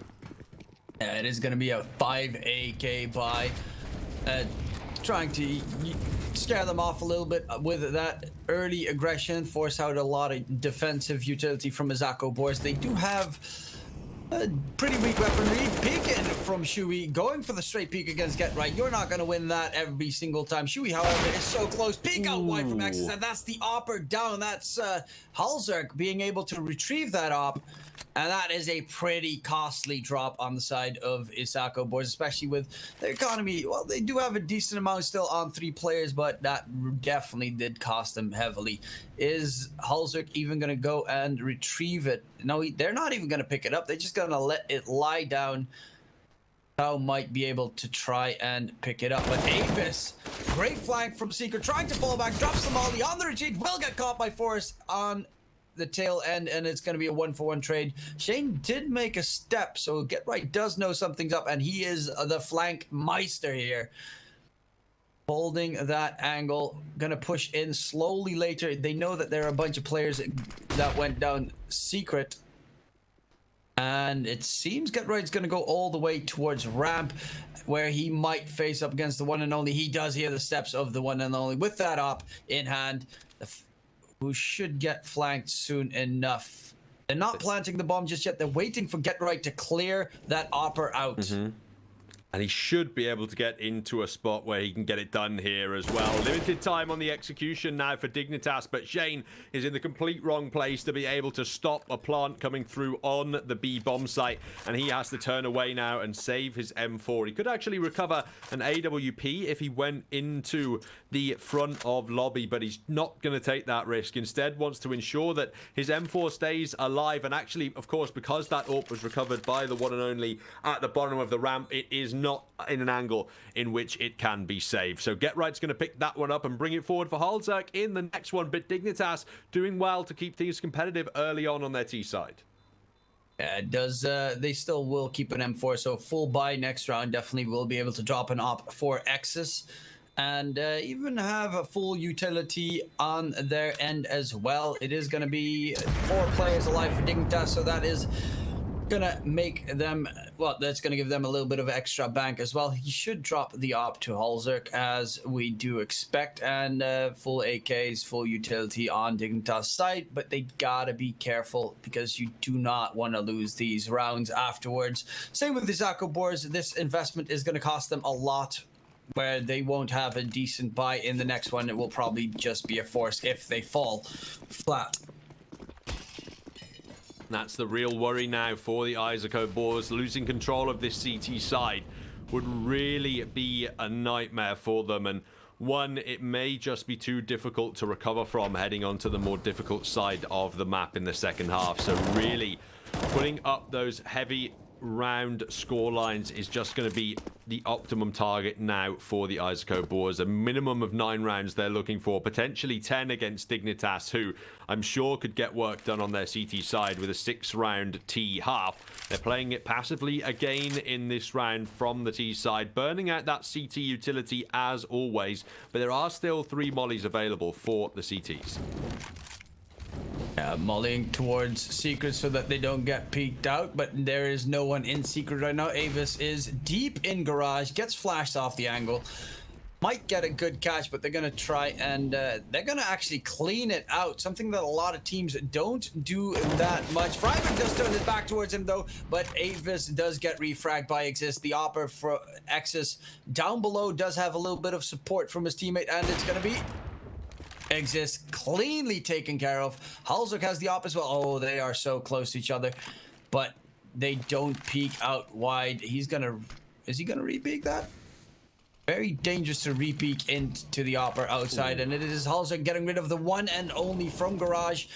Yeah, it is going to be a 5 AK buy. Trying to scare them off a little bit with that early aggression, force out a lot of defensive utility from IZAKO boars. They do have a pretty weak weaponry. Peeking from Shui, going for the straight peek against Get Right. You're not going to win that every single time. Shui, however, is so close. Peek out wide from X's, and that's the opper down. That's Halzerk being able to retrieve that op. And that is a pretty costly drop on the side of IZAKO boys, especially with their economy. Well, they do have a decent amount still on 3 players, but that definitely did cost them heavily. Is Halzerk even going to go and retrieve it? No, they're not even going to pick it up. They're just going to let it lie down. Tao might be able to try and pick it up, but Avis, great flank from Seeker, trying to fall back, drops the molly on the retreat, will get caught by Forrest on the tail end, and it's going to be a 1-for-1 trade. Shane did make a step, so Get Right does know something's up, and he is the flank meister here. Holding that angle, gonna push in slowly later. They know that there are a bunch of players that went down secret, and it seems Get Right's gonna go all the way towards ramp, where he might face up against the one and only. He does hear the steps of the one and only with that op in hand, who should get flanked soon enough. They're not planting the bomb just yet. They're waiting for Get Right to clear that opper out. And he should be able to get into a spot where he can get it done here as well. Limited time on the execution now for Dignitas, but Shane is in the complete wrong place to be able to stop a plant coming through on the B bomb site, and he has to turn away now and save his M4. He could actually recover an AWP if he went into the front of lobby, but he's not going to take that risk. Instead, wants to ensure that his M4 stays alive, and actually, of course, because that AWP was recovered by the one and only at the bottom of the ramp, it is not in an angle in which it can be saved. So Get Right's going to pick that one up and bring it forward for Halzerk in the next one, but Dignitas doing well to keep things competitive early on their T side. Yeah, they still will keep an M4, so full buy next round. Definitely will be able to drop an op for X's and even have a full utility on their end as well. It is going to be 4 players alive for Dignitas, so that is gonna make them, well, that's gonna give them a little bit of extra bank as well. He should drop the op to Halzerk as we do expect, and full AKs, full utility on Dignitas side, but they gotta be careful because you do not want to lose these rounds afterwards. Same with the IZAKO boards. This investment is gonna cost them a lot, where they won't have a decent buy in the next one. It will probably just be a force if they fall flat. That's the real worry now for the IZAKO boars. Losing control of this CT side would really be a nightmare for them, and one it may just be too difficult to recover from heading onto the more difficult side of the map in the second half. So really putting up those heavy round score lines is just going to be the optimum target now for the IZAKO boars. A minimum of 9 rounds they're looking for, potentially 10 against Dignitas, who I'm sure could get work done on their CT side with a 6-round T half. They're playing it passively again in this round from the T side, burning out that CT utility as always, but there are still 3 mollies available for the CTs. Mollying towards secret so that they don't get peeked out, but there is no one in secret right now. Avis is deep in garage, gets flashed off the angle. might get a good catch, but they're going to try and they're going to actually clean it out. Something that a lot of teams don't do that much. Freiburg does turn it back towards him though, but Avis does get refragged by Exist. The Opper for Exis down below does have a little bit of support from his teammate, and it's going to be Exist cleanly taken care of. Halzuk has the op as well. Oh, they are so close to each other, but they don't peek out wide. Is he gonna re-peek that? Very dangerous to re-peek into the opera outside. And it is Halzuk getting rid of the one and only from Garage.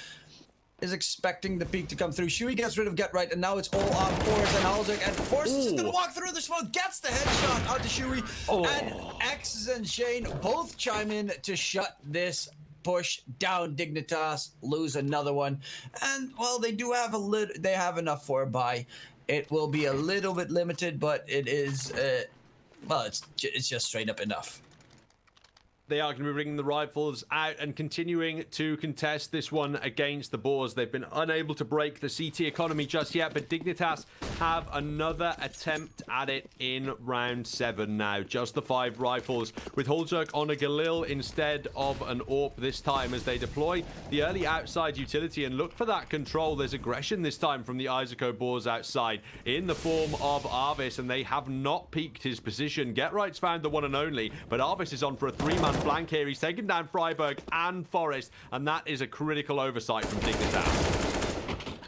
Is expecting the peak to come through. Shui gets rid of Get Right, and now it's all on Forrest and Halzuk. And Forrest is just gonna walk through the smoke, gets the headshot onto Shui. And X and Shane both chime in to shut this push down. Dignitas lose another one, and well, they do have they have enough for a buy. It will be a little bit limited, but it is well, it's just straight up enough. They are going to be bringing the rifles out and continuing to contest this one against the Boars. They've been unable to break the CT economy just yet, but Dignitas have another attempt at it in round 7 now. Just the 5 rifles with Halzuk on a Galil instead of an AWP this time as they deploy the early outside utility and look for that control. There's aggression this time from the IZAKO Boars outside in the form of Arvis, and they have not peaked his position. Get Right's found the one and only, but Arvis is on for a 3-man flank here. He's taken down Freiburg and Forrest, and that is a critical oversight from Dignitas.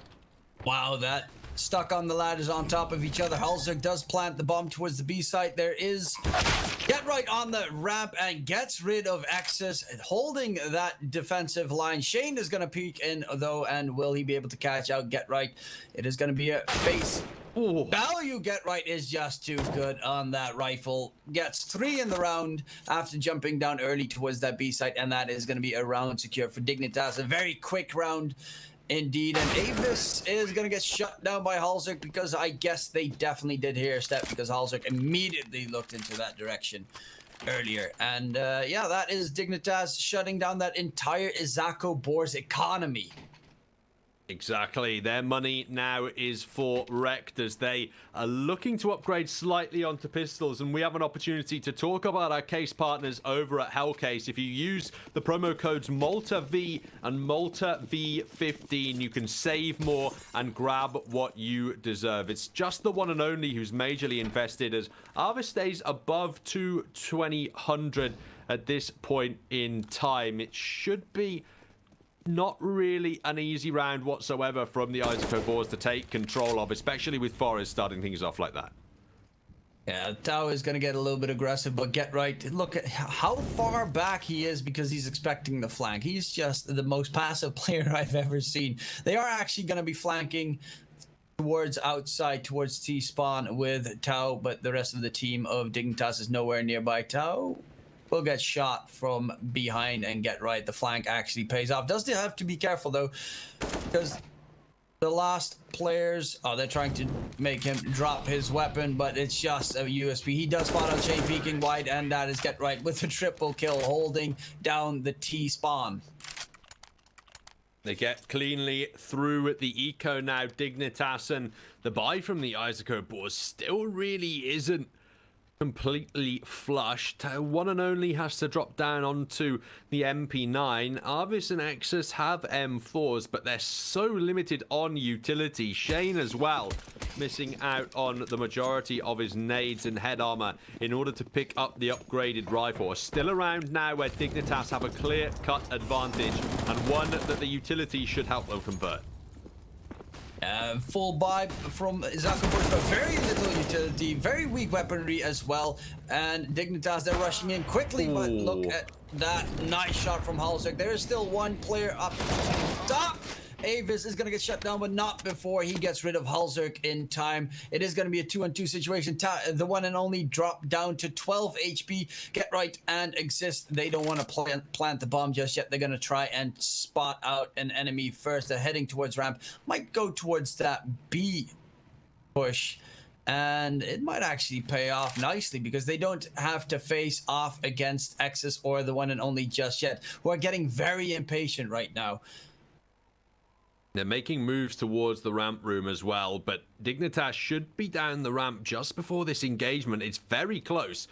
Wow, that stuck on the ladders on top of each other. Halzuk does plant the bomb towards the B site. There is Get Right on the ramp and gets rid of Exis, holding that defensive line. Shane is going to peek in though, and will he be able to catch out Get Right? It is going to be a face value. Get Right is just too good on that rifle. Gets 3 in the round after jumping down early towards that B site, and that is going to be a round secure for Dignitas. A very quick round indeed, and Avis is going to get shut down by Halzuk because I guess they definitely did hear a step because Halzuk immediately looked into that direction earlier. And yeah, that is Dignitas shutting down that entire IZAKO Boars economy. Exactly. Their money now is for wrecked as they are looking to upgrade slightly onto pistols, and we have an opportunity to talk about our case partners over at Hellcase. If you use the promo codes MaltaV and MaltaV15, you can save more and grab what you deserve. It's just the one and only who's majorly invested, as Arvis stays above 2,200 at this point in time. It should be not really an easy round whatsoever from the IZAKO Boars to take control of, especially with Forrest starting things off like that. Yeah, Tao is going to get a little bit aggressive, but Get Right, look at how far back he is because he's expecting the flank. He's just the most passive player I've ever seen. They are actually going to be flanking towards outside, towards T-spawn with Tao, but the rest of the team of Dignitas is nowhere nearby. Tao will get shot from behind and Get Right. The flank actually pays off. Does have to be careful though, because the last players, they're trying to make him drop his weapon, but it's just a USP. He does spot on Shane peeking wide, and that is Get Right with a triple kill, holding down the T-spawn. They get cleanly through the eco now. Dignitas, and the buy from the IZAKO Boars still really isn't completely flushed. One and only has to drop down onto the MP9. Arvis and Exus have M4s, but they're so limited on utility. Shane as well, missing out on the majority of his nades and head armor in order to pick up the upgraded rifle. Still around now where Dignitas have a clear-cut advantage, and one that the utility should help them convert. Full buy from IZAKO Boars, but very little utility, very weak weaponry as well. And Dignitas, they're rushing in quickly, but look at that nice shot from Halzuk. There is still one player up top. Avis is going to get shut down, but not before he gets rid of Halzuk in time. It is going to be a 2-on-2 situation. The one and only drop down to 12 HP. Get Right and Exist. They don't want to plant the bomb just yet. They're going to try and spot out an enemy first. They're heading towards ramp. Might go towards that B push, and it might actually pay off nicely because they don't have to face off against Exis or the one and only just yet, who are getting very impatient right now. They're making moves towards the ramp room as well, but Dignitas should be down the ramp just before this engagement. It's very close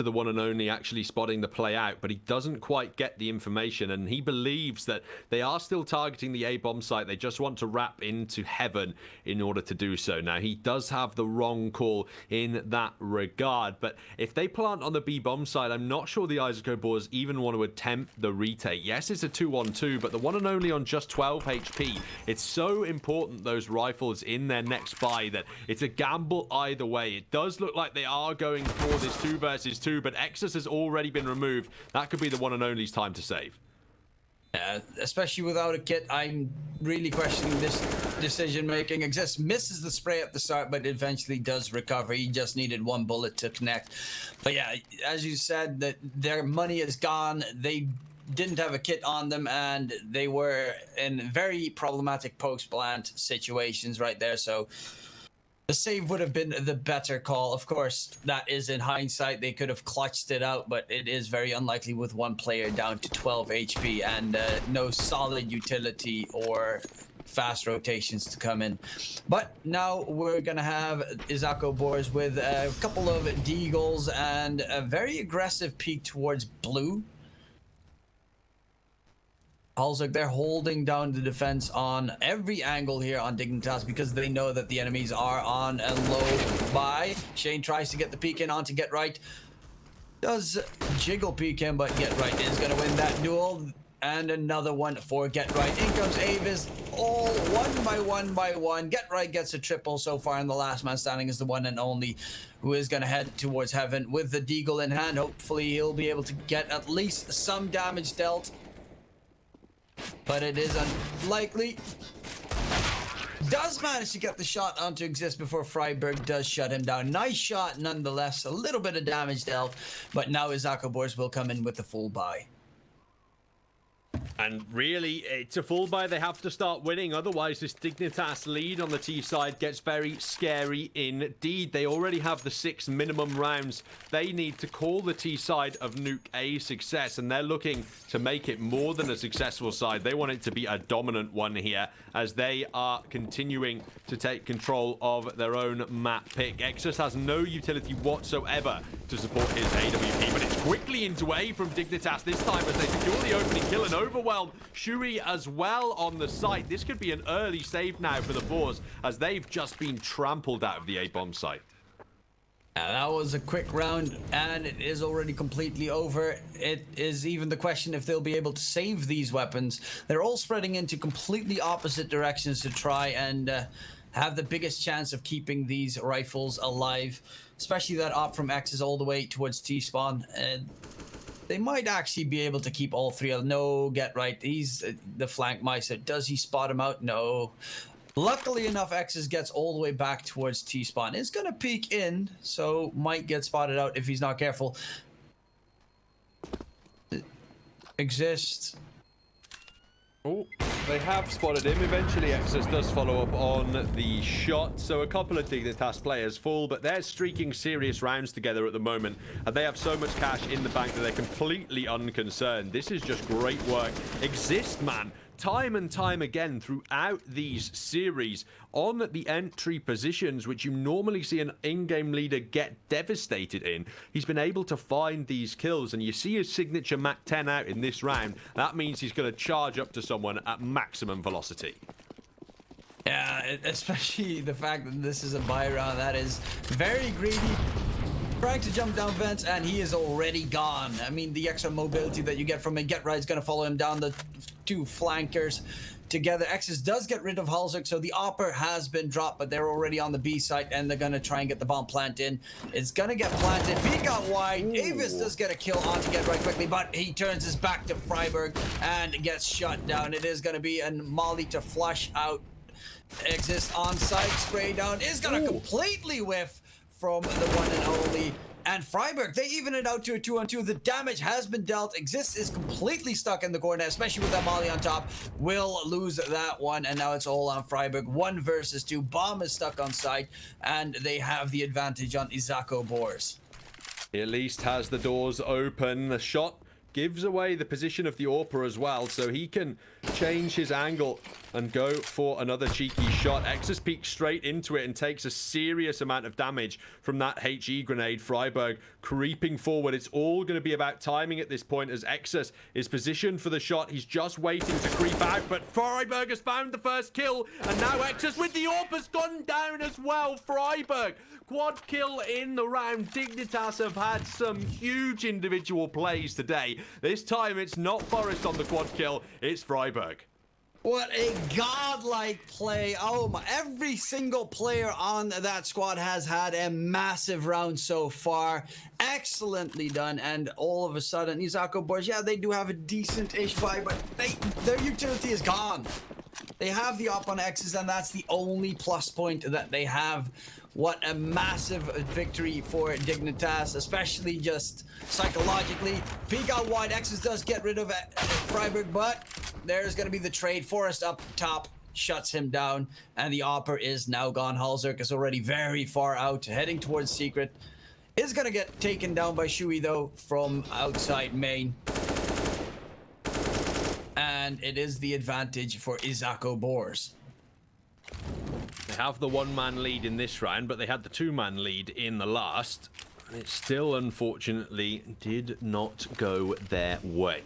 the one and only actually spotting the play out, but he doesn't quite get the information, and he believes that they are still targeting the A bomb site. They just want to wrap into heaven in order to do so. Now, he does have the wrong call in that regard, but if they plant on the B bomb site, I'm not sure the IZAKO boars even want to attempt the retake. Yes, it's a 2-on-2, but the one and only on just 12 HP. It's so important, those rifles in their next buy, that it's a gamble either way. It does look like they are going for this 2 versus 2, but Exus has already been removed. That could be the one and only's time to save. Especially without a kit, I'm really questioning this decision making. Exist misses the spray at the start, but eventually does recover. He just needed 1 bullet to connect. But yeah, as you said, that their money is gone. They didn't have a kit on them, and they were in very problematic post-plant situations right there. So the save would have been the better call. Of course, that is in hindsight. They could have clutched it out, but it is very unlikely with 1 player down to 12 HP and no solid utility or fast rotations to come in. But now we're going to have IZAKO boars with a couple of deagles and a very aggressive peek towards blue. Also, they're holding down the defense on every angle here on Dignitas because they know that the enemies are on a low buy. Shane tries to get the peek in onto Get Right. Does jiggle peek him, but Get Right is going to win that duel. And another one for Get Right. In comes Avis, all one by one. Get Right gets a triple so far, and the last man standing is the one and only who is going to head towards heaven with the deagle in hand. Hopefully, he'll be able to get at least some damage dealt. But it is unlikely. Does manage to get the shot onto Exist before Freiberg does shut him down. Nice shot nonetheless. A little bit of damage dealt. But now IZAKO boars will come in with the full buy. And really, it's a full buy. They have to start winning. Otherwise, this Dignitas lead on the T side gets very scary indeed. They already have the 6 minimum rounds. They need to call the T side of Nuke a success, and they're looking to make it more than a successful side. They want it to be a dominant one here, as they are continuing to take control of their own map pick. Exus has no utility whatsoever to support his AWP, but it's quickly into A from Dignitas this time as they secure the opening kill and overwhelm Shuri as well on the site. This could be an early save now for the Boars, as they've just been trampled out of the A-bomb site. That was a quick round, and it is already completely over. It is even the question if they'll be able to save these weapons. They're all spreading into completely opposite directions to try and have the biggest chance of keeping these rifles alive, especially that op from X is all the way towards T-spawn. They might actually be able to keep all 3 of them. No, Get Right. He's the flank mice. Does he spot him out? No. Luckily enough, X's gets all the way back towards T-spawn. Is going to peek in, so might get spotted out if he's not careful. Exist. Oh, they have spotted him. Eventually, Exus does follow up on the shot. So a couple of Dignitas players fall, but they're streaking serious rounds together at the moment. And they have so much cash in the bank that they're completely unconcerned. This is just great work. Exist, man. Time and time again throughout these series on the entry positions, which you normally see an in-game leader get devastated in, he's been able to find these kills, and you see his signature Mach 10 out in this round. That means he's going to charge up to someone at maximum velocity. Yeah, especially the fact that this is a buy round. That is very greedy. Trying to jump down vents, and he is already gone. I mean, the extra mobility that you get from a Get Right is going to follow him down the 2 flankers together. Exus does get rid of Halsuk, so the Opper has been dropped, but they're already on the B site, and they're going to try and get the bomb plant in. It's going to get planted. B got wide. Avis does get a kill on to Get Right quickly, but he turns his back to Freiberg and gets shut down. It is going to be a molly to flush out. Exist on site, spray down, is going to completely whiff from the one and only. And Freiberg, they even it out to a 2-on-2. The damage has been dealt. Exist is completely stuck in the corner, especially with that molly on top. Will lose that one, and now it's all on Freiberg. 1 versus 2. Bomb is stuck on site, and they have the advantage on IZAKO boars. He at least has the doors open. The shot gives away the position of the AWPer as well, so he can change his angle and go for another cheeky shot. Exus peeks straight into it and takes a serious amount of damage from that HE grenade. Freiburg creeping forward. It's all going to be about timing at this point as Exus is positioned for the shot. He's just waiting to creep out, but Freiburg has found the first kill, and now Exus with the AWP has gone down as well. Freiburg, quad kill in the round. Dignitas have had some huge individual plays today. This time it's not Forest on the quad kill, it's Freiburg. What a godlike play. Oh my, every single player on that squad has had a massive round so far. Excellently done. And all of a sudden, IZAKO BOARS, yeah, they do have a decent-ish vibe, but their utility is gone. They have the op on X's, and that's the only plus point that they have. What a massive victory for Dignitas, especially just psychologically. Peek out wide, X's does get rid of Freiburg, but there's going to be the trade. Forest up top shuts him down, and the Opper is now gone. Halzerk is already very far out, heading towards Secret. Is going to get taken down by Shui, though, from outside main. And it is the advantage for IZAKO BOARS. They have the one-man lead in this round, but they had the two-man lead in the last. And it still, unfortunately, did not go their way.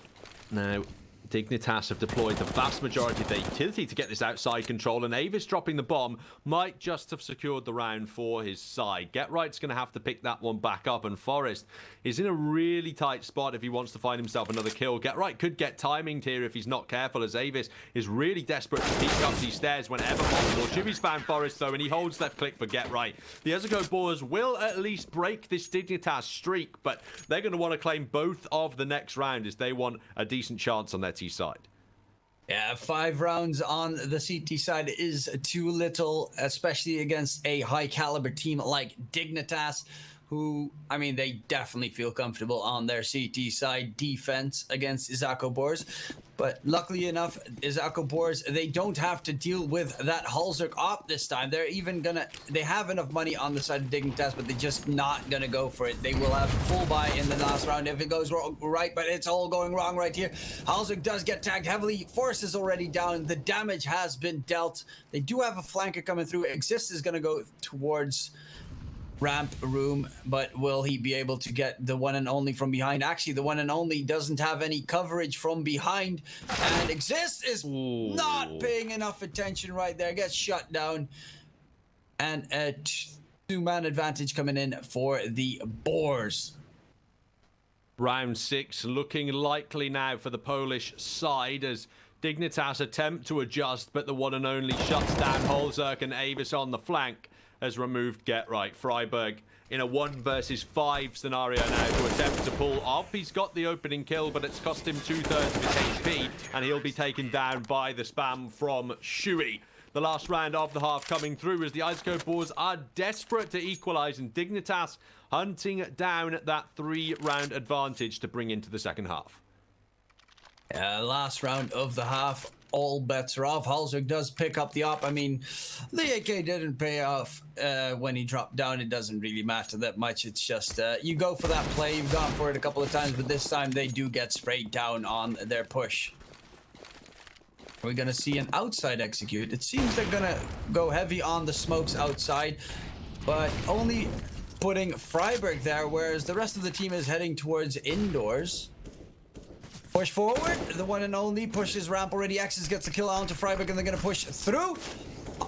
Now, Dignitas have deployed the vast majority of their utility to get this outside control, and Avis dropping the bomb might just have secured the round for his side. GetRight's going to have to pick that one back up, and Forest is in a really tight spot if he wants to find himself another kill. GetRight could get timinged here if he's not careful, as Avis is really desperate to peek up these stairs whenever possible. Shubi's found Forest, though, and he holds left click for GetRight. The IZAKO BOARS will at least break this Dignitas streak, but they're going to want to claim both of the next round as they want a decent chance on their side. Yeah, 5 rounds on the CT side is too little, especially against a high caliber team like Dignitas, who, I mean, they definitely feel comfortable on their CT side defense against IZAKO BOARS. But luckily enough, IZAKO BOARS, they don't have to deal with that Halzerk op this time. They're even gonna, they have enough money on the side of Dignitas, but they're just not gonna go for it. They will have full buy in the last round if it goes wrong, right, but it's all going wrong right here. Halzerk does get tagged heavily. Force is already down. The damage has been dealt. They do have a flanker coming through. Exist is gonna go towards ramp room, but will he be able to get the one and only from behind? Actually, the one and only doesn't have any coverage from behind, and Exist is not paying enough attention right there. Gets shut down, and a 2-man advantage coming in for the Boars. Round 6 looking likely now for the Polish side as Dignitas attempt to adjust, but the one and only shuts down Halzerk, and Avis on the flank has removed GetRight. Freiburg in a 1 versus 5 scenario now to attempt to pull off. He's got the opening kill, but it's cost him 2/3 of his HP, and he'll be taken down by the spam from Shui. The last round of the half coming through as the IZAKO BOARS are desperate to equalize, and Dignitas hunting down that 3-round advantage to bring into the second half. Last round of the half. All bets are off. Halzerk does pick up the op. I mean, the AK didn't pay off when he dropped down. It doesn't really matter that much. It's just you go for that play. You've gone for it a couple of times, but this time they do get sprayed down on their push. We're going to see an outside execute. It seems they're going to go heavy on the smokes outside, but only putting Freiburg there, whereas the rest of the team is heading towards indoors. Push forward, the one and only pushes ramp already. X's gets the kill onto Freiburg, and they're gonna push through.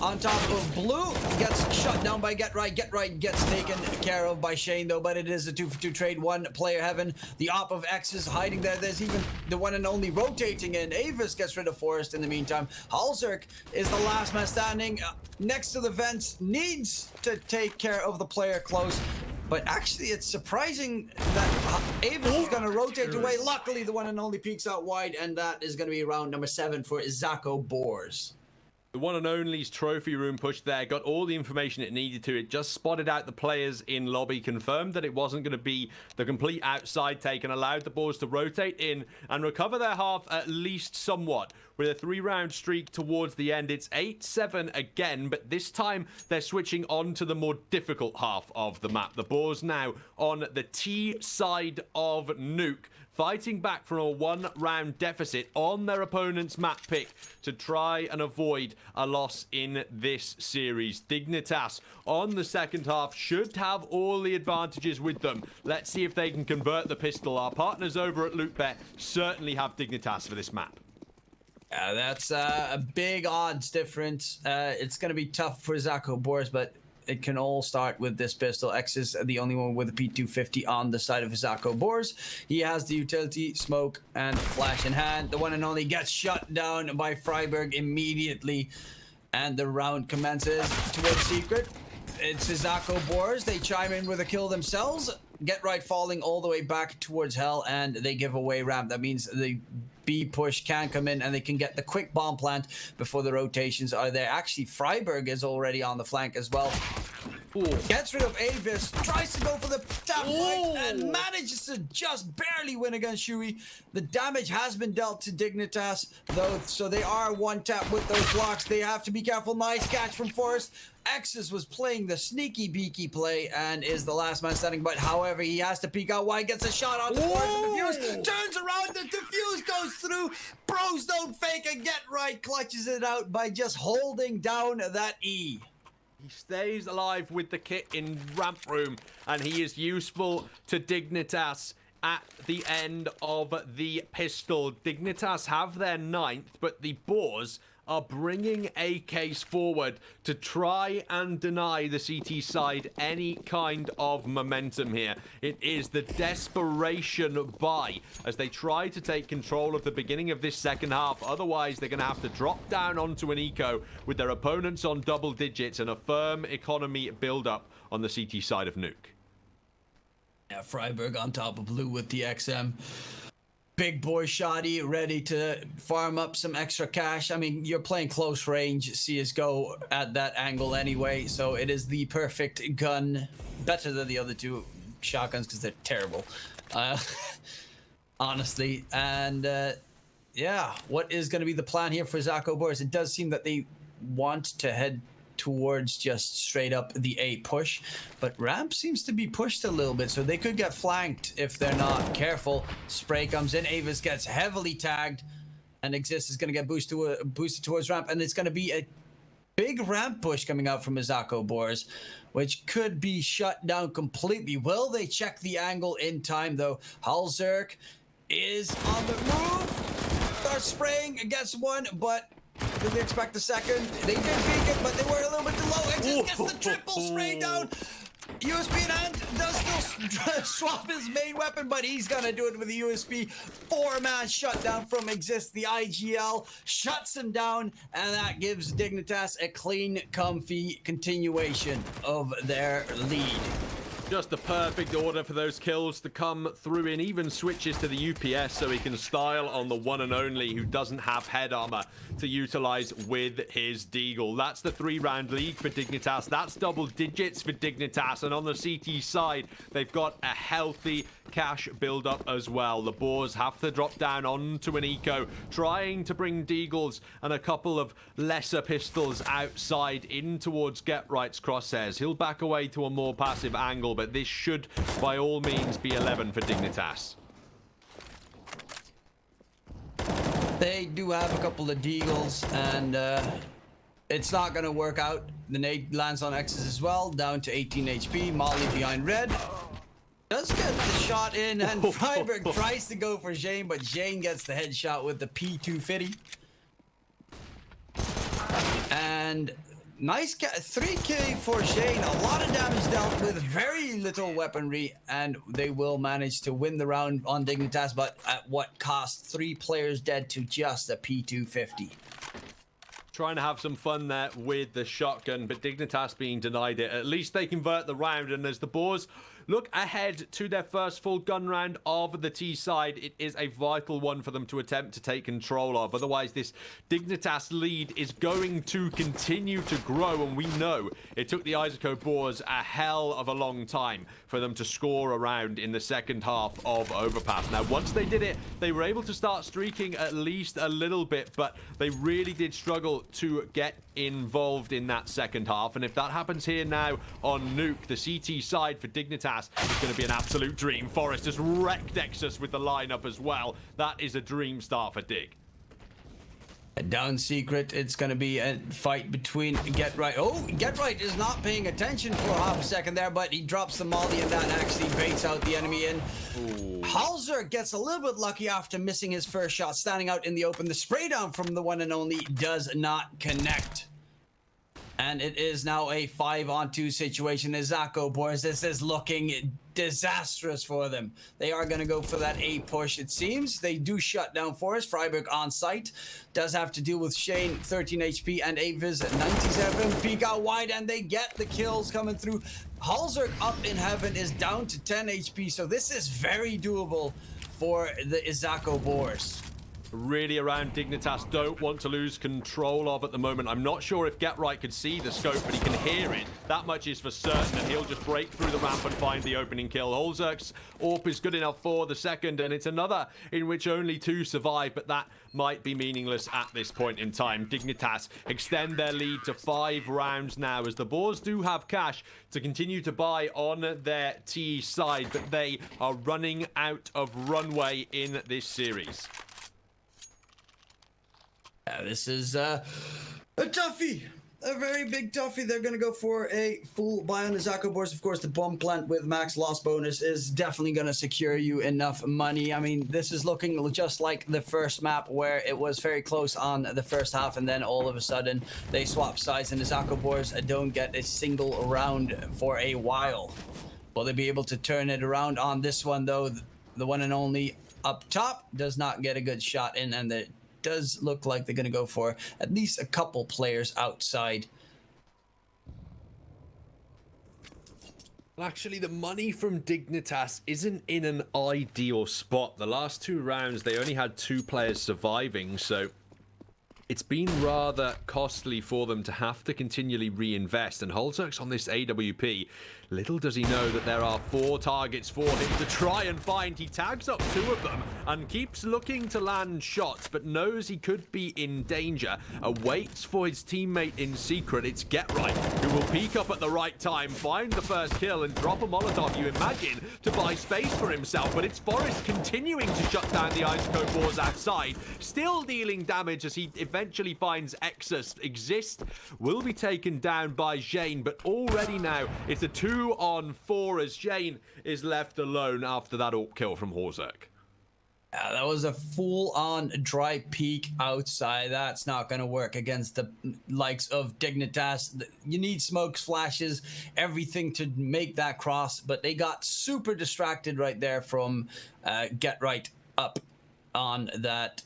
On top of Blue, gets shut down by GetRight. GetRight gets taken care of by Shane, though, but it is a 2-for-2 trade. One player heaven. The op of X is hiding there. There's even the one and only rotating in. Avis gets rid of Forest in the meantime. Halzerk is the last man standing next to the vents. Needs to take care of the player close. But actually, it's surprising that Avis is going to rotate away. Luckily, the one and only peeks out wide, and that is going to be round number 7 for IZAKO BOARS. The one and only's trophy room push there got all the information it needed to. It just spotted out the players in lobby, confirmed that it wasn't going to be the complete outside take, and allowed the Boars to rotate in and recover their half at least somewhat. With a 3-round streak towards the end, it's 8-7 again, but this time they're switching on to the more difficult half of the map. The Boars now on the T side of Nuke, fighting back from a one-round deficit on their opponent's map pick to try and avoid a loss in this series. Dignitas on the second half should have all the advantages with them. Let's see if they can convert the pistol. Our partners over at LootBet certainly have Dignitas for this map. Yeah, that's a big odds difference. It's going to be tough for IZAKO BOARS, but it can all start with this pistol. X is the only one with a P250 on the side of IZAKO BOARS. He has the utility, smoke, and flash in hand. The one and only gets shut down by Freiburg immediately, and the round commences towards Secret. It's IZAKO BOARS. They chime in with a kill themselves. Get right falling all the way back towards Hell, and they give away ramp. That means the B push can come in and they can get the quick bomb plant before the rotations are there. Actually, Freiburg is already on the flank as well. Ooh. Gets rid of Avis, tries to go for the tap point and manages to just barely win against Shui. The damage has been dealt to Dignitas though, so they are one tap with those blocks. They have to be careful. Nice catch from Forrest. X's was playing the sneaky beaky play and is the last man standing, but however, he has to peek out wide, gets a shot on the board, the defuse, turns around, the defuse goes through. Bros don't fake and get right, clutches it out by just holding down that E. He stays alive with the kit in ramp room, and he is useful to Dignitas at the end of the pistol. Dignitas have their 9th, but the BOARS are bringing a case forward to try and deny the CT side any kind of momentum here. It is the desperation buy as they try to take control of the beginning of this second half. Otherwise, they're going to have to drop down onto an eco with their opponents on double digits and a firm economy build-up on the CT side of Nuke. Yeah, Freiburg on top of blue with the XM. Big boy shoddy, ready to farm up some extra cash. I mean, you're playing close range CSGO at that angle anyway, so it is the perfect gun. Better than the other two shotguns because they're terrible. Honestly. And yeah, what is going to be the plan here for IZAKO BOARS? It does seem that they want to head towards just straight up the A push, but ramp seems to be pushed a little bit, so they could get flanked if they're not careful. Spray comes in, Avis gets heavily tagged, and Exist is going to get boosted towards ramp, and it's going to be a big ramp push coming out from IZAKO BOARS, which could be shut down completely. Will they check the angle in time though? Halzerk is on the move, starts spraying, gets one, but did they expect the second? They did peek it, but they were a little bit too low. Exist gets the triple spray down. USB in hand, does still swap his main weapon, but he's gonna do it with the USB. 4-man shutdown from Exist. The IGL shuts him down, and that gives Dignitas a clean, comfy continuation of their lead. Just the perfect order for those kills to come through in. Even switches to the UPS so he can style on the one and only who doesn't have head armor to utilize with his Deagle. That's the 3-round league for Dignitas. That's double digits for Dignitas. And on the CT side, they've got a healthy cash build-up as well. The BOARS have to drop down onto an eco, trying to bring Deagles and a couple of lesser pistols outside in towards Get Right's crosshairs. He'll back away to a more passive angle, but this should, by all means, be 11 for Dignitas. They do have a couple of Deagles, and it's not going to work out. The nade lands on X's as well, down to 18 HP. Molly behind red. Does get the shot in, and Freiburg tries to go for Jane, but Jane gets the headshot with the P250. And nice 3K for Jane. A lot of damage dealt with very little weaponry, and they will manage to win the round on Dignitas, but at what cost? 3 players dead to just a P250. Trying to have some fun there with the shotgun, but Dignitas being denied it. At least they convert the round, and as the BOARS look ahead to their first full gun round of the T side, it is a vital one for them to attempt to take control of. Otherwise, this Dignitas lead is going to continue to grow, and we know it took the IZAKO BOARS a hell of a long time for them to score a round in the second half of Overpass. Now, once they did it, they were able to start streaking at least a little bit, but they really did struggle to get involved in that second half. And if that happens here now on Nuke, the CT side for Dignitas Dignitas is going to be an absolute dream. Forest just wrecked Exus with the lineup as well. That is a dream start for Dig. Down secret, it's going to be a fight between Get Right. Oh, Get Right is not paying attention for half a second there, but he drops the molly and that actually baits out the enemy in. Halzer gets a little bit lucky after missing his first shot, standing out in the open. The spray down from the one and only does not connect. And it is now a 5-on-2 situation. IZAKO boys, this is looking disastrous for them. They are going to go for that A push, it seems. They do shut down Forest. Freiburg on site. Does have to deal with Shane, 13 HP, and Avis at 97. Peek out wide, and they get the kills coming through. Halzer up in heaven is down to 10 HP, so this is very doable for the IZAKO boars. Really around Dignitas, don't want to lose control of at the moment. I'm not sure if Get Right could see the scope, but he can hear it. That much is for certain, and he'll just break through the ramp and find the opening kill. Holzerk's AWP is good enough for the second, and it's another in which only 2 survive, but that might be meaningless at this point in time. Dignitas extend their lead to 5 rounds now, as the Boars do have cash to continue to buy on their T side, but they are running out of runway in this series. This is a toughie. A very big toughie. They're going to go for a full buy on the IZAKO boards. Of course, the bomb plant with max loss bonus is definitely going to secure you enough money. I mean, this is looking just like the first map where it was very close on the first half, and then all of a sudden they swap sides, and the IZAKO boards don't get a single round for a while. Will they be able to turn it around on this one, though? The one and only up top does not get a good shot in, and the does look like they're going to go for at least a couple players outside. Well, actually, the money from Dignitas isn't in an ideal spot. The last 2 rounds, they only had 2 players surviving, so it's been rather costly for them to have to continually reinvest. And Holzerk's on this AWP. Little does he know that there are 4 targets for him to try and find. He tags up 2 of them and keeps looking to land shots, but knows he could be in danger. Awaits for his teammate in secret. It's Get Right, who will peek up at the right time, find the first kill, and drop a Molotov, you imagine, to buy space for himself. But it's Forest continuing to shut down the IZAKO boards outside, still dealing damage as he eventually finds Exus. Exist will be taken down by Jane, but already now it's a 2-on-4 as Jane is left alone after that AWP kill from Horzek. That was a full-on dry peek outside. That's not going to work against the likes of Dignitas. You need smokes, flashes, everything to make that cross, but they got super distracted right there from Get Right up on that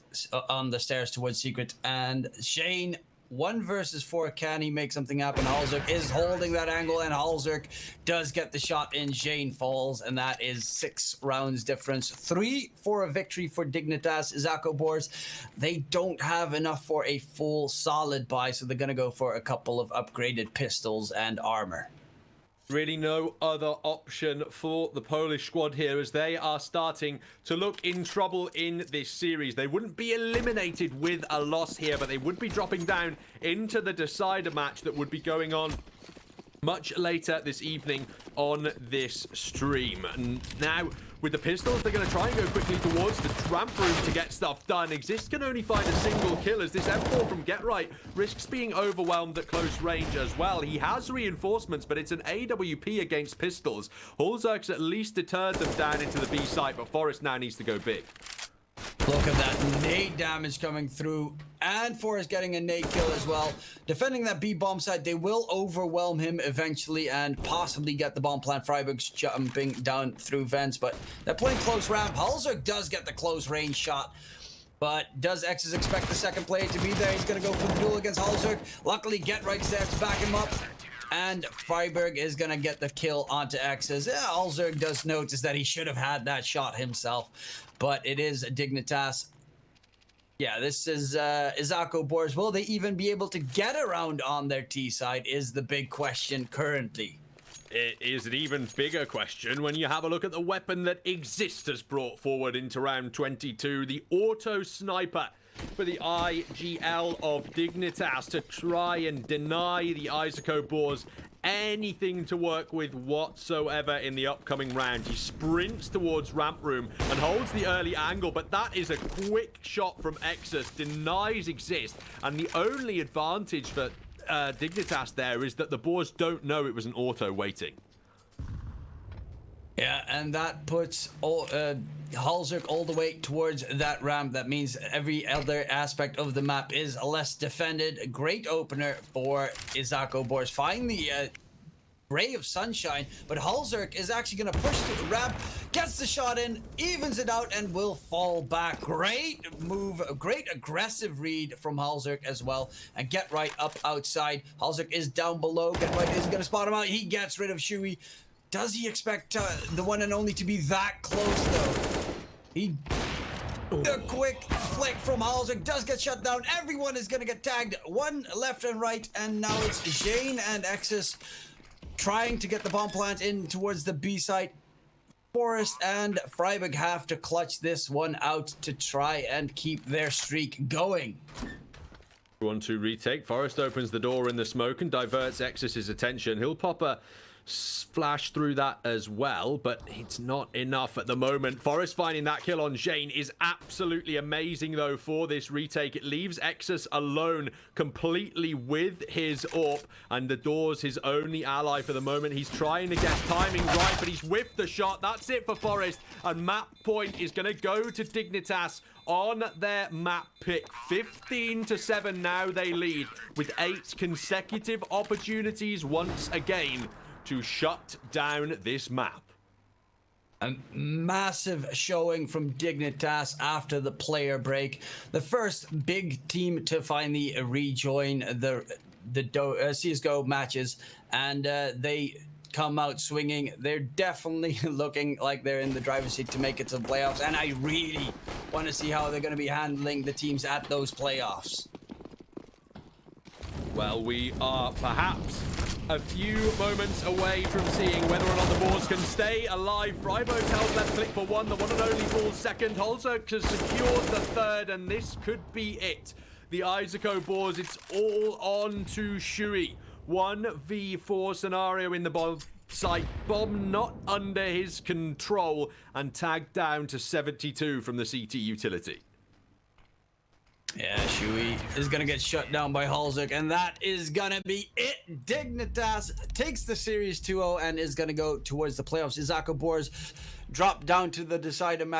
on the stairs towards secret. And Shane, 1 versus 4, can he make something happen? Halzerk is holding that angle, and Halzerk does get the shot in. Shane falls, and that is 6 rounds difference. 3 for a victory for Dignitas. IZAKO boards, they don't have enough for a full solid buy, so they're going to go for a couple of upgraded pistols and armor. Really no other option for the Polish squad here, as they are starting to look in trouble in this series. They wouldn't be eliminated with a loss here, but they would be dropping down into the decider match that would be going on much later this evening on this stream. And now, with the pistols, they're going to try and go quickly towards the ramp room to get stuff done. Exist can only find a single kill, as this M4 from Get Right risks being overwhelmed at close range as well. He has reinforcements, but it's an AWP against pistols. Holzerk's at least deterred them down into the B site, but Forest now needs to go big. Look at that nade damage coming through, and Forrest getting a nade kill as well. Defending that B bomb site, they will overwhelm him eventually and possibly get the bomb plant. Freiburg's jumping down through vents, but they're playing close ramp. Halzer does get the close range shot, but does Exus expect the second player to be there? He's going to go for the duel against Halzer. Luckily, Get Right's there to back him up, and Freiburg is going to get the kill onto Exus. Yeah, Halzer does notice that he should have had that shot himself, but it is Dignitas. Yeah, this is IZAKO boards. Will they even be able to get around on their T side is the big question currently. It is an even bigger question when you have a look at the weapon that Exist has brought forward into round 22, the auto sniper. for the IGL of Dignitas to try and deny the IZAKO boars anything to work with whatsoever in the upcoming round. He sprints towards ramp room and holds the early angle, but that is a quick shot from Exus, denies exist, and the only advantage for Dignitas there is that the boars don't know it was an auto waiting. Yeah, and that puts Halzerk all the way towards that ramp. That means every other aspect of the map is less defended. A great opener for IZAKO boars. Find the ray of sunshine, but Halzerk is actually going to push to the ramp, gets the shot in, evens it out, and will fall back. Great move, a great aggressive read from Halzerk as well, and get right up outside. Halzerk is down below. Get right is going to spot him out. He gets rid of Shui. Does he expect the one and only to be that close, though? The quick flick from Halzerk does get shut down. Everyone is going to get tagged. One left and right, and now it's Jane and Exus trying to get the bomb plant in towards the B site. Forest and Freiburg have to clutch this one out to try and keep their streak going. 1-2 retake. Forest opens the door in the smoke and diverts Exus's attention. He'll pop a flash through that as well, but it's not enough at the moment. Forest finding that kill on Jane is absolutely amazing, though, for this retake. It leaves Exus alone completely with his AWP, and the door's his only ally for the moment. He's trying to get timing right, but he's whiffed the shot. That's it for Forest, and map point is going to go to Dignitas on their map pick. 15-7 now they lead, with 8 consecutive opportunities once again to shut down this map. A massive showing from Dignitas after the player break. The first big team to finally rejoin the CSGO matches, and they come out swinging. They're definitely looking like they're in the driver's seat to make it to the playoffs, and I really want to see how they're going to be handling the teams at those playoffs. Well, we are perhaps a few moments away from seeing whether or not the boars can stay alive. Freiburg held left click for one, the one and only falls second. Halzerk has secured the third, and this could be it. The IZAKO boars, it's all on to Shui. 1v4 scenario in the bomb site. Bomb not under his control, and tagged down to 72 from the CT utility. Yeah, Shui is going to get shut down by Halzerk, and that is going to be it. Dignitas takes the series 2-0 and is going to go towards the playoffs. IZAKO boars drop down to the decider match.